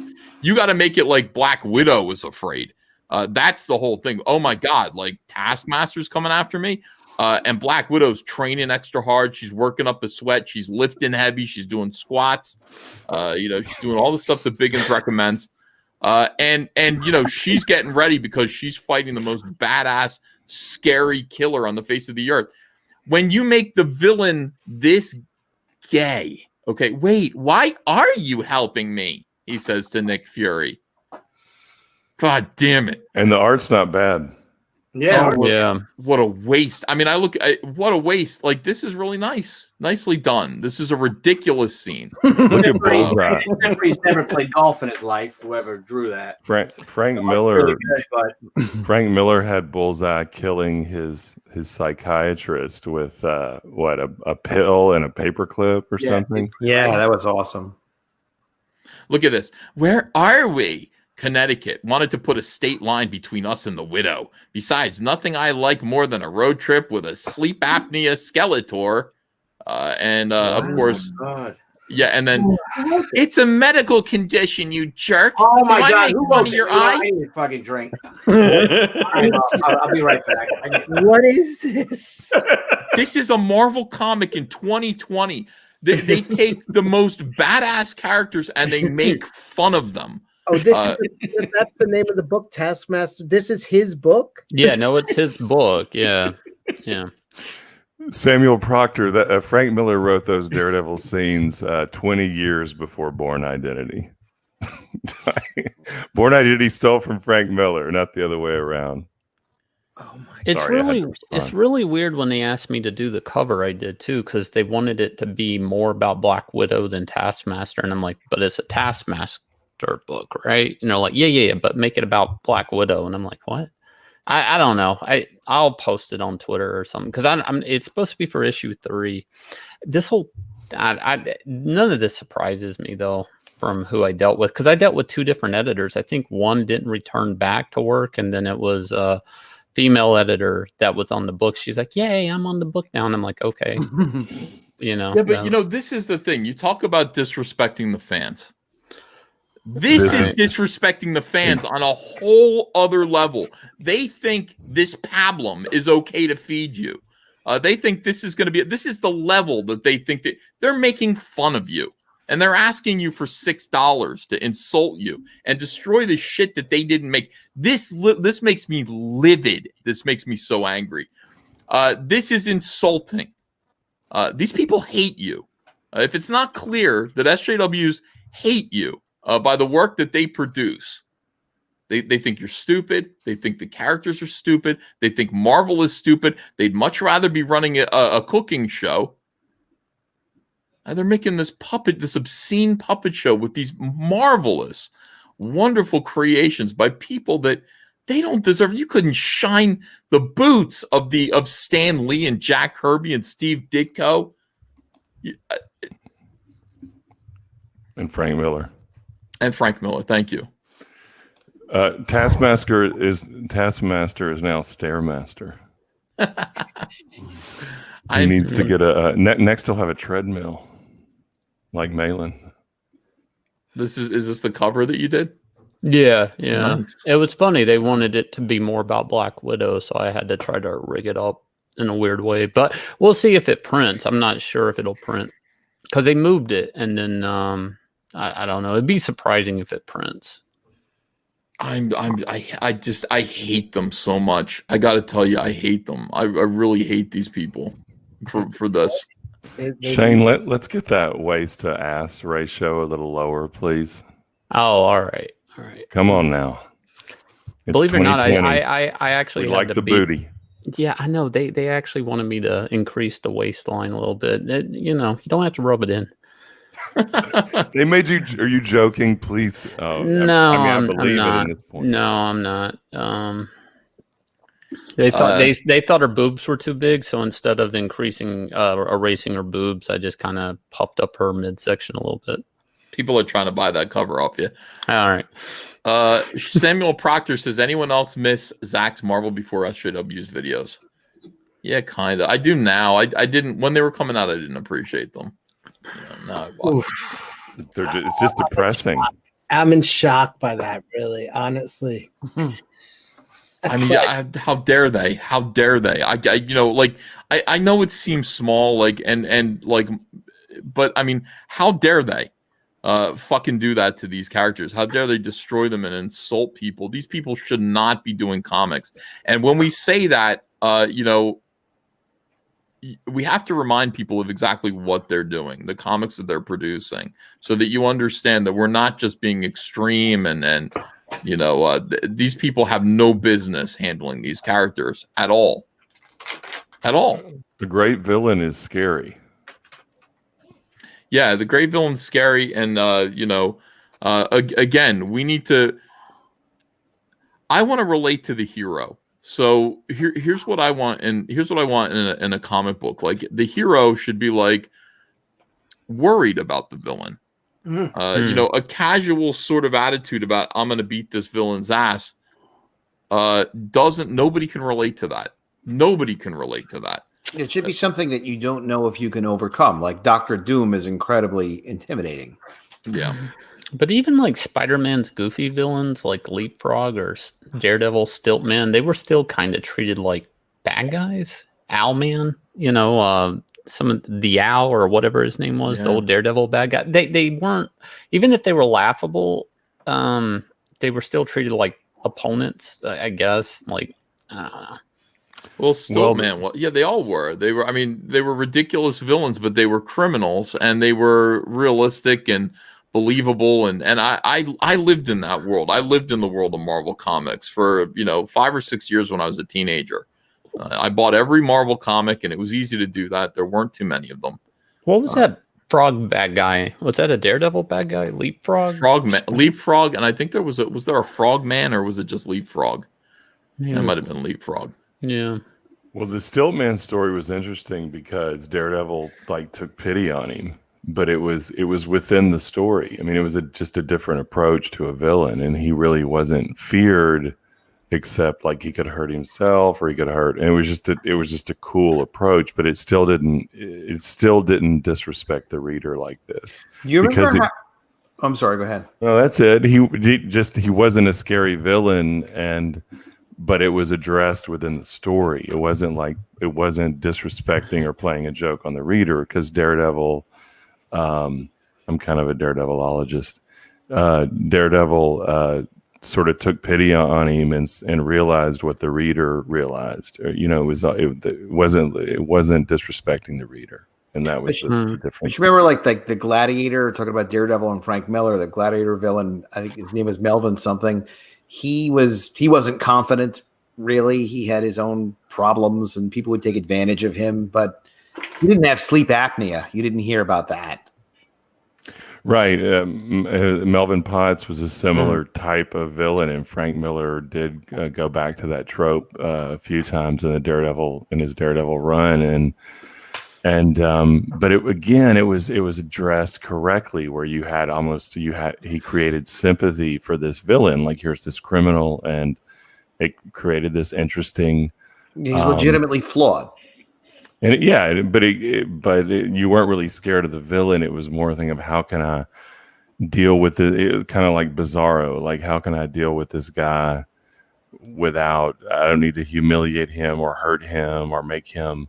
You got to make it like Black Widow is afraid. That's the whole thing. Oh my God, like Taskmaster's coming after me. And Black Widow's training extra hard. She's working up a sweat. She's lifting heavy. She's doing squats. She's doing all the stuff that Biggins recommends. And she's getting ready because she's fighting the most badass, scary killer on the face of the earth. When you make the villain this gay, okay, wait, why are you helping me? He says to Nick Fury. God damn it. And the art's not bad. Yeah. Yeah. What a waste. I mean, what a waste. Like, this is really nice. Nicely done. This is a ridiculous scene. Look at Bullseye. He's never played golf in his life, whoever drew that. Frank Miller. Really good, but... Frank Miller had Bullseye killing his psychiatrist with a pill and a paperclip or something. Yeah, that was awesome. Look at this. Where are we? Connecticut wanted to put a state line between us and the Widow. Besides, nothing I like more than a road trip with a sleep apnea Skeletor. Of course, yeah, and then it's a medical condition, you jerk. Oh my God, who wrote your eye? I need a fucking drink. I'll be right back. What is this? This is a Marvel comic in 2020. They take the most badass characters and they make fun of them. Oh, that's the name of the book, Taskmaster. This is his book? Yeah, no, it's his book. Yeah. Yeah. Samuel Proctor, Frank Miller wrote those Daredevil scenes 20 years before Born Identity. Born Identity stole from Frank Miller, not the other way around. Oh my! It's really weird when they asked me to do the cover. I did too, because they wanted it to be more about Black Widow than Taskmaster, and I'm like, but it's a Taskmaster book, right? And they're like, yeah, but make it about Black Widow, and I'm like, what? I don't know. I'll post it on Twitter or something because it's supposed to be for issue 3. This whole none of this surprises me though from who I dealt with, because I dealt with 2 different editors. I think one didn't return back to work, and then it was a female editor that was on the book. She's like, "Yay, I'm on the book now," and I'm like, "Okay." Yeah, but this is the thing. You talk about disrespecting the fans. This is disrespecting the fans on a whole other level. They think this pablum is okay to feed you. They think this is going to be. This is the level that they think that they're making fun of you. and they're asking you for $6 to insult you and destroy the shit that they didn't make. This makes me livid. This makes me so angry. This is insulting. These people hate you. If it's not clear that SJWs hate you by the work that they produce, they think you're stupid. They think the characters are stupid. They think Marvel is stupid. They'd much rather be running a cooking show. And they're making this obscene puppet show with these marvelous, wonderful creations by people that they don't deserve. You couldn't shine the boots of Stan Lee and Jack Kirby and Steve Ditko. And Frank Miller. Thank you. Taskmaster is now Stairmaster. He needs to get next. He'll have a treadmill, like Malin. Is this the cover that you did? Yeah. Nice. It was funny. They wanted it to be more about Black Widow, so I had to try to rig it up in a weird way. But we'll see if it prints. I'm not sure if it'll print because they moved it, and then I don't know. It'd be surprising if it prints. I hate them so much. I got to tell you, I hate them. I really hate these people for this. Shane, let's get that waist to ass ratio a little lower, please. Oh, all right. Come on now. It's Believe it or not, I actually like the booty. Yeah, I know. They actually wanted me to increase the waistline a little bit. You don't have to rub it in. They made you. Are you joking? Please. No, I believe I'm not. it at this point. No, I'm not. They thought they thought her boobs were too big, so instead of increasing erasing her boobs, I just kind of puffed up her midsection a little bit. People are trying to buy that cover off you. All right. Samuel Proctor says, anyone else miss Zach's Marvel Before SJW's videos? Yeah, kind of. I do now. I didn't when they were coming out. I didn't appreciate them. It's just depressing. I'm in shock by that, really, honestly. I mean, how dare they? How dare they? I know it seems small, but I mean, how dare they fucking do that to these characters? How dare they destroy them and insult people? These people should not be doing comics. And when we say that, we have to remind people of exactly what they're doing, the comics that they're producing, so that you understand that we're not just being extreme and these people have no business handling these characters at all. At all. The great villain is scary. Yeah, the great villain's scary, and again, we need to. I want to relate to the hero. So here's what I want, and here's what I want in a comic book. Like the hero should be like worried about the villain. A casual sort of attitude about I'm going to beat this villain's ass. Nobody can relate to that. Nobody can relate to that. It should be something that you don't know if you can overcome. Like Dr. Doom is incredibly intimidating. Yeah. But even like Spider-Man's goofy villains like Leapfrog or Daredevil, Stiltman, they were still kind of treated like bad guys. Owlman, some of the Owl or whatever his name was, the old Daredevil bad guy. They weren't, even if they were laughable, they were still treated like opponents, I guess. Like, well, Stiltman, yeah, they all were. They were ridiculous villains, but they were criminals, and they were realistic and believable. And I lived in that world. I lived in the world of Marvel Comics for 5 or 6 years when I was a teenager. I bought every Marvel comic, and it was easy to do that. There weren't too many of them. What was that frog bad guy? Was that a Daredevil bad guy? Leapfrog? Leapfrog, and I think was there a Frog Man, or was it just Leapfrog? Yeah, it might have been Leapfrog. Yeah. Well, the Stiltman story was interesting because Daredevil took pity on him, but it was within the story. I mean, it was just a different approach to a villain, and he really wasn't feared, except he could hurt himself or he could hurt. And it was just a cool approach, but it still didn't disrespect the reader like this. You remember? I'm sorry. Go ahead. No, that's it. He wasn't a scary villain, but it was addressed within the story. It wasn't disrespecting or playing a joke on the reader, because Daredevil, I'm kind of a Daredevilologist. Daredevil sort of took pity on him and realized what the reader realized. It wasn't disrespecting the reader, and that was the difference. You remember like the Gladiator, talking about Daredevil and Frank Miller, the Gladiator villain. I think his name was Melvin something. He wasn't confident. Really, he had his own problems, and people would take advantage of him. But he didn't have sleep apnea. You didn't hear about that. Right. Melvin Potts was a similar type of villain, and Frank Miller did go back to that trope a few times in his Daredevil run, but it was addressed correctly, where he created sympathy for this villain, like here's this criminal, and it created this interesting. He's legitimately flawed. And you weren't really scared of the villain. It was more a thing of how can I deal with it, kind of like Bizarro. Like, how can I deal with this guy without, I don't need to humiliate him or hurt him or make him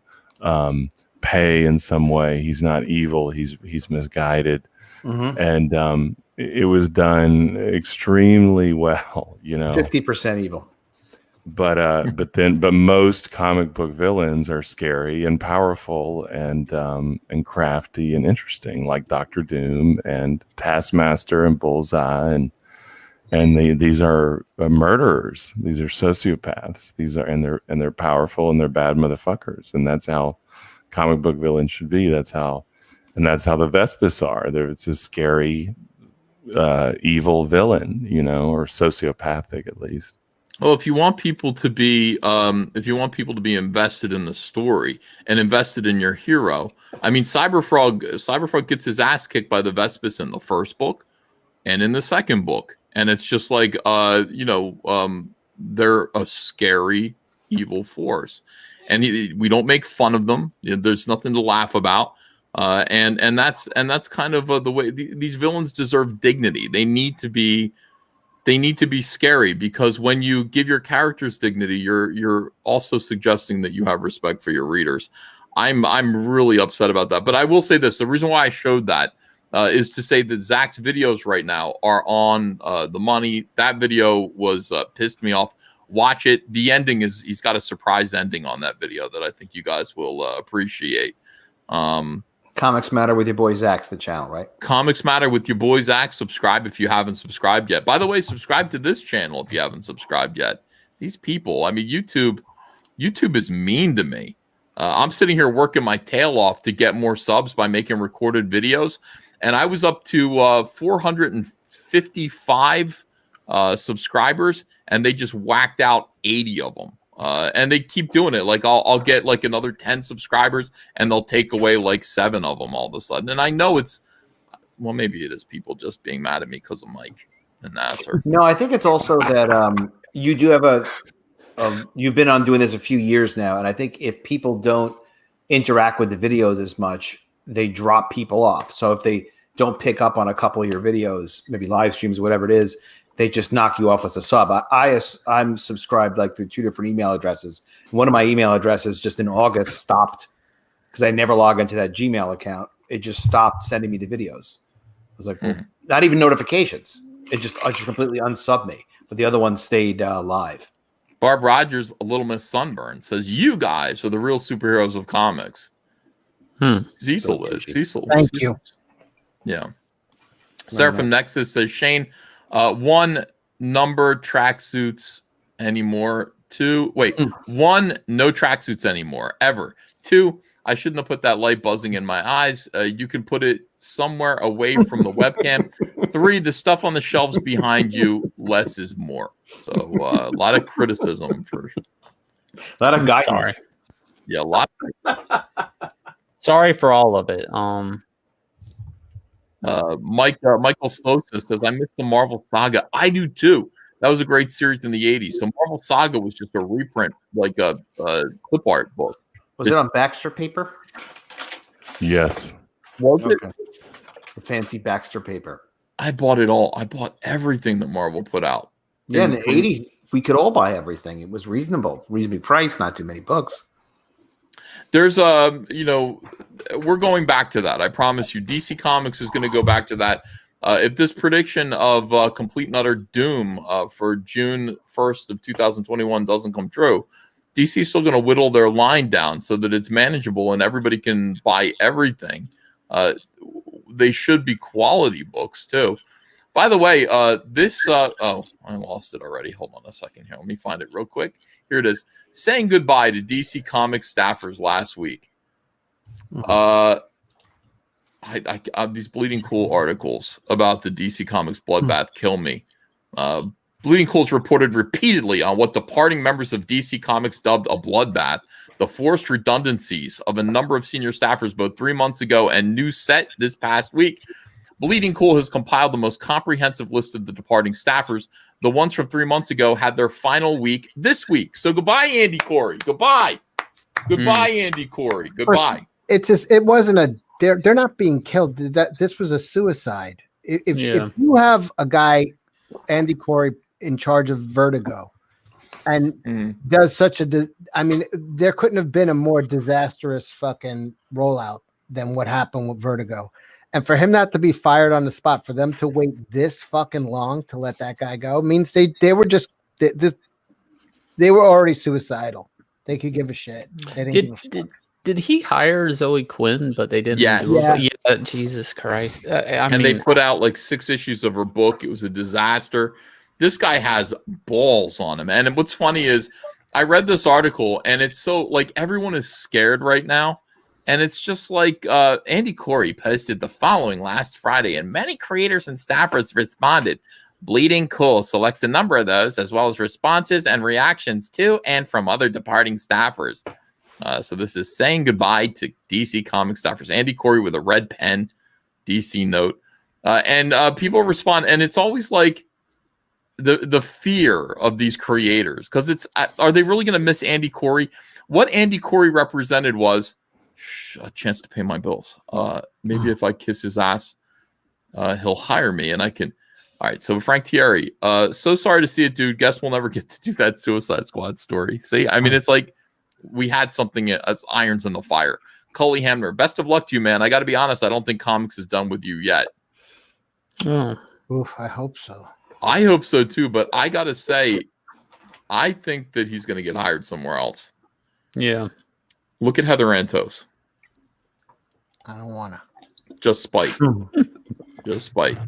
pay in some way. He's not evil. He's misguided. And it was done extremely well, 50% evil. But most comic book villains are scary and powerful and crafty and interesting, like Doctor Doom and Taskmaster and Bullseye, and these are murderers. These are sociopaths. And they're powerful and they're bad motherfuckers. And that's how comic book villains should be. That's how the Vespis are. It's a scary, evil villain, or sociopathic at least. Well, if you want people to be invested in the story and invested in your hero, I mean, Cyberfrog gets his ass kicked by the Vespis in the first book and in the second book, and it's just like they're a scary, evil force, and we don't make fun of them. There's nothing to laugh about, and that's kind of the way these villains deserve dignity. They need to be scary, because when you give your characters dignity, you're also suggesting that you have respect for your readers. I'm really upset about that. But I will say this: the reason why I showed that is to say that Zach's videos right now are on the money. That video was pissed me off. Watch it. The ending he's got a surprise ending on that video that I think you guys will appreciate. Comics Matter with your boy Zach's the channel, right? Comics Matter with your boy Zach. Subscribe if you haven't subscribed yet. By the way, subscribe to this channel if you haven't subscribed yet. These people, I mean, YouTube is mean to me. I'm sitting here working my tail off to get more subs by making recorded videos, and I was up to 455 subscribers, and they just whacked out 80 of them. And they keep doing it. Like I'll get like another 10 subscribers and they'll take away like 7 of them all of a sudden. And I know maybe it is people just being mad at me because of Mike and Nasser. No, I think it's also that you do have you've been on doing this a few years now. And I think if people don't interact with the videos as much, they drop people off. So if they don't pick up on a couple of your videos, maybe live streams, whatever it is, they just knock you off as a sub. I'm subscribed like through 2 different email addresses. One of my email addresses just in August stopped because I never log into that Gmail account. It just stopped sending me the videos. I was like, well, not even notifications. I just completely unsub me. But the other one stayed live. Barb Rogers, a Little Miss Sunburn, says, "You guys are the real superheroes of comics." Cecil is. Cecil. Thank you. Yeah. Seraphim Nexus says, "Shane, 1, number tracksuits anymore. 2, 1, no tracksuits anymore, ever. 2, I shouldn't have put that light buzzing in my eyes. You can put it somewhere away from the webcam. 3, the stuff on the shelves behind you, less is more." So a lot of criticism for a lot of guidance. Sorry. Yeah, a lot. Sorry for all of it. Michael Slosa says, "I miss the Marvel Saga." I do too. That was a great series in the 80s. So Marvel Saga was just a reprint, like a clip art book. Was it on Baxter paper? Yes. Was it? The fancy Baxter paper. I bought it all. I bought everything that Marvel put out. Yeah, in the 80s, we could all buy everything. It was reasonably priced, not too many books. There's we're going back to that. I promise you. DC Comics is going to go back to that. If this prediction of complete and utter doom for June 1st of 2021 doesn't come true, DC is still going to whittle their line down so that it's manageable and everybody can buy everything. They should be quality books too. By the way, this I lost it already. Hold on a second here. Let me find it real quick. Here it is. Saying goodbye to DC Comics staffers last week. These Bleeding Cool articles about the DC Comics bloodbath kill me. Bleeding Cool's reported repeatedly on what departing members of DC Comics dubbed a bloodbath, the forced redundancies of a number of senior staffers both 3 months ago and new set this past week. Bleeding Cool has compiled the most comprehensive list of the departing staffers. The ones from 3 months ago had their final week this week. So goodbye, Andy Corey. Goodbye. Goodbye, Andy Corey. Goodbye. It wasn't a. They're not being killed. This was a suicide. If you have a guy, Andy Corey, in charge of Vertigo, and does such a, I mean, there couldn't have been a more disastrous fucking rollout than what happened with Vertigo. And for him not to be fired on the spot, for them to wait this fucking long to let that guy go, means they were just they were already suicidal. They could give a shit. They didn't Did he hire Zoe Quinn, but they didn't? Yes. Yeah. Jesus Christ. I mean, they put out like 6 issues of her book. It was a disaster. This guy has balls on him. And what's funny is I read this article and it's so like everyone is scared right now. And it's just like Andy Corey posted the following last Friday, and many creators and staffers responded. Bleeding Cool selects a number of those, as well as responses and reactions to and from other departing staffers. So this is saying goodbye to DC Comics staffers. Andy Corey with a red pen, DC note. And people respond, and it's always like the fear of these creators. Because are they really going to miss Andy Corey? What Andy Corey represented was a chance to pay my bills. Maybe if I kiss his ass, he'll hire me and I can. All right. So Frank Thierry, so sorry to see it, dude. Guess we'll never get to do that Suicide Squad story. See, I mean, it's like we had something as irons in the fire. Cully Hamner, best of luck to you, man. I got to be honest. I don't think comics is done with you yet. Oof, I hope so. I hope so too. But I got to say, I think that he's going to get hired somewhere else. Yeah. Look at Heather Antos. I don't want to. Just spite. Just spite.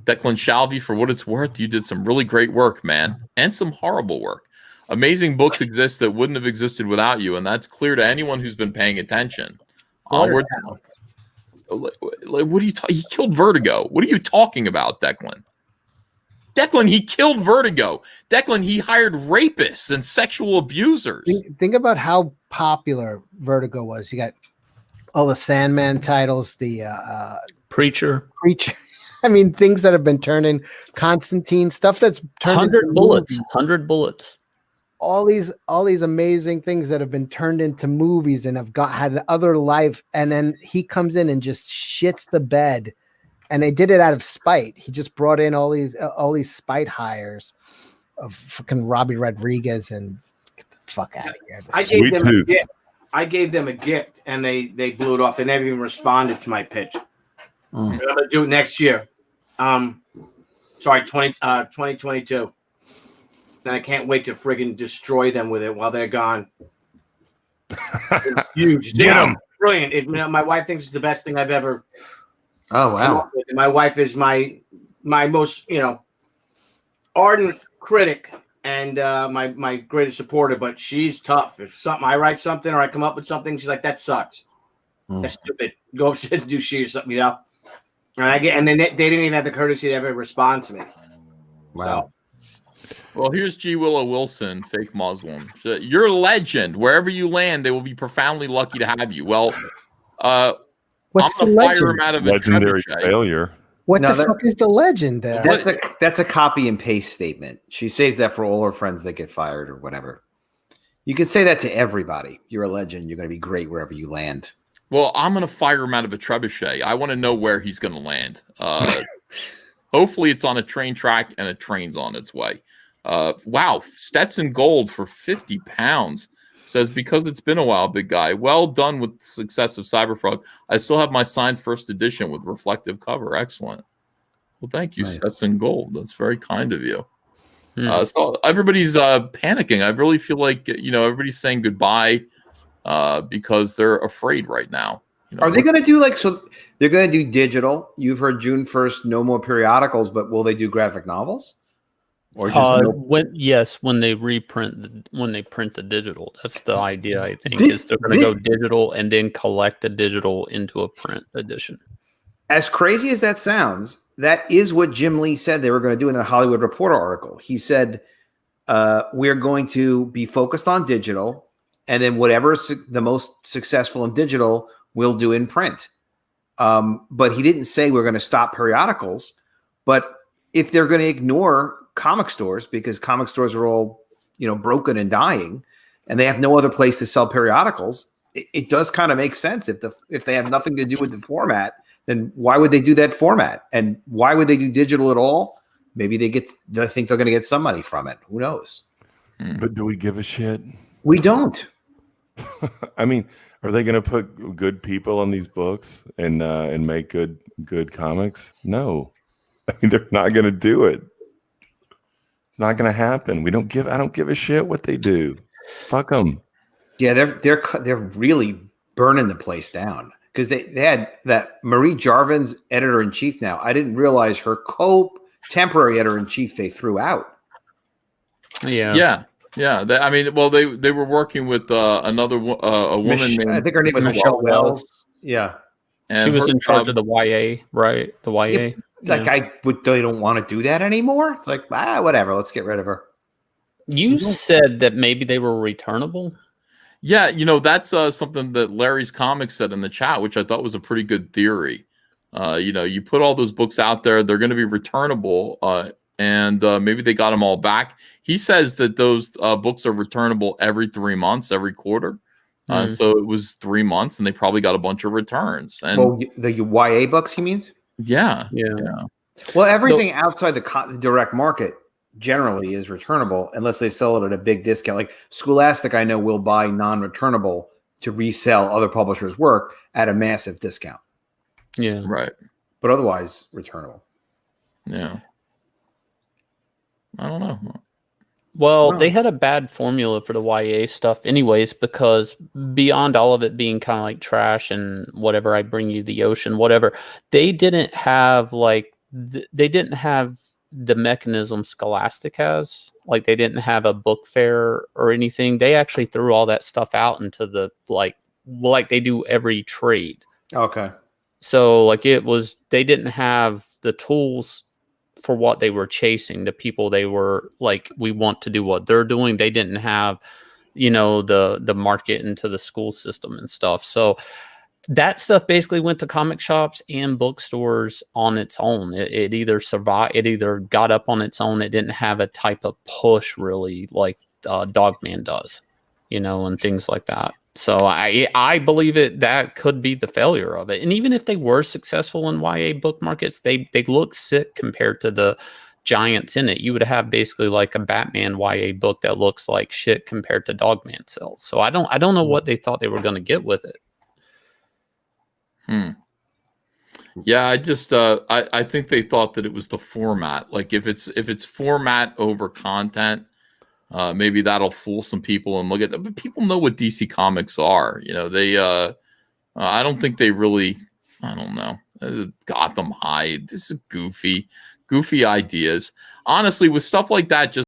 Declan Shalvey, for what it's worth, you did some really great work, man. And some horrible work. Amazing books exist that wouldn't have existed without you. And that's clear to anyone who's been paying attention. Onward. What are you talking? He killed Vertigo. What are you talking about, Declan? Declan, he killed Vertigo. Declan, he hired rapists and sexual abusers. Think about how popular Vertigo was. You got all the Sandman titles, the Preacher. I mean, things that have been turned in, Constantine, stuff that's turned 100 bullets. 100 bullets. All these amazing things that have been turned into movies and have had other life. And then he comes in and just shits the bed. And they did it out of spite. He just brought in all these spite hires of fucking Robbie Rodriguez and get the fuck out of here. I gave them a gift and they blew it off. They never even responded to my pitch. I'm gonna do it next year. 2022. Then I can't wait to friggin' destroy them with it while they're gone. Huge. Get them. Brilliant. My wife thinks it's the best thing I've ever. Oh wow! My wife is my most ardent critic and my greatest supporter, but she's tough. If I write something or I come up with something, she's like, "That sucks. That's stupid. Go upstairs and do shit or something," And then they didn't even have the courtesy to ever respond to me. Wow. Well, here's G. Willow Wilson, fake Muslim. You're a legend. Wherever you land, they will be profoundly lucky to have you. Well, what's I'm the gonna fire legend? him out of a Legendary trebuchet. failure. What the fuck is the legend there? That's a copy and paste statement. She saves that for all her friends that get fired or whatever. You can say that to everybody. You're a legend. You're going to be great wherever you land. Well, I'm going to fire him out of a trebuchet. I want to know where he's going to land. Hopefully it's on a train track and a train's on its way. Wow. Stetson Gold for 50 pounds. Says, because it's been a while, big guy. Well done with the success of Cyberfrog. I still have my signed first edition with reflective cover. Excellent. Well, thank you, Nice. Sets in Gold. That's very kind of you. So everybody's panicking. I really feel like, everybody's saying goodbye because they're afraid right now. Are they going to do they're going to do digital? You've heard June 1st, no more periodicals, but will they do graphic novels? Or just when they print the digital, that's the idea. I think is they're going to go digital and then collect the digital into a print edition. As crazy as that sounds, that is what Jim Lee said they were going to do in a Hollywood Reporter article. He said, we're going to be focused on digital, and then whatever is the most successful in digital, we'll do in print. But he didn't say we're going to stop periodicals. But if they're going to ignore comic stores, because comic stores are all, broken and dying, and they have no other place to sell periodicals, it does kind of make sense. If they have nothing to do with the format, then why would they do that format? And why would they do digital at all? Maybe they think they're going to get some money from it. Who knows? But do we give a shit? We don't. I mean, are they going to put good people on these books and make good comics? No, I mean, they're not going to do it. It's not going to happen. I don't give a shit what they do. Fuck them. Yeah, they're really burning the place down because they had that Marie Jarvin's editor-in-chief now. I didn't realize her temporary editor-in-chief they threw out. Yeah. They were working with another a woman named, I think her name was Michelle Wells. Yeah, and she was in charge of the YA, right? The YA. They don't want to do that anymore. It's like whatever. Let's get rid of her. You said that maybe they were returnable. Yeah, that's something that Larry's Comics said in the chat, which I thought was a pretty good theory. You put all those books out there, they're going to be returnable, and maybe they got them all back. He says that those books are returnable every 3 months, every quarter. So it was 3 months, and they probably got a bunch of returns. And the YA books, he means? Yeah. Well, everything outside the direct market generally is returnable unless they sell it at a big discount. Like Scholastic, I know, will buy non-returnable to resell other publishers' work at a massive discount. Yeah. Right. But otherwise, returnable. Yeah. I don't know. Well, they had a bad formula for the YA stuff anyways, because beyond all of it being kind of like trash and whatever, I bring you the ocean, whatever, they didn't have they didn't have the mechanism Scholastic has. Like they didn't have a book fair or anything. They actually threw all that stuff out into the like they do every trade. Okay. So they didn't have the tools for what they were chasing, the people they were like, we want to do what they're doing. They didn't have, the market into the school system and stuff. So that stuff basically went to comic shops and bookstores on its own. It either survived, it either got up on its own. It didn't have a type of push really like Dogman does, and things like that. So I believe that could be the failure of it. And even if they were successful in YA book markets, they look sick compared to the giants in it. You would have basically like a Batman YA book that looks like shit compared to Dogman sales. So I don't know what they thought they were going to get with it. Yeah, I just I think they thought that it was the format. Like if it's format over content, maybe that'll fool some people and look at that. But people know what DC Comics are. They I don't think they really, I don't know, Gotham High. This is goofy ideas. Honestly, with stuff like that, just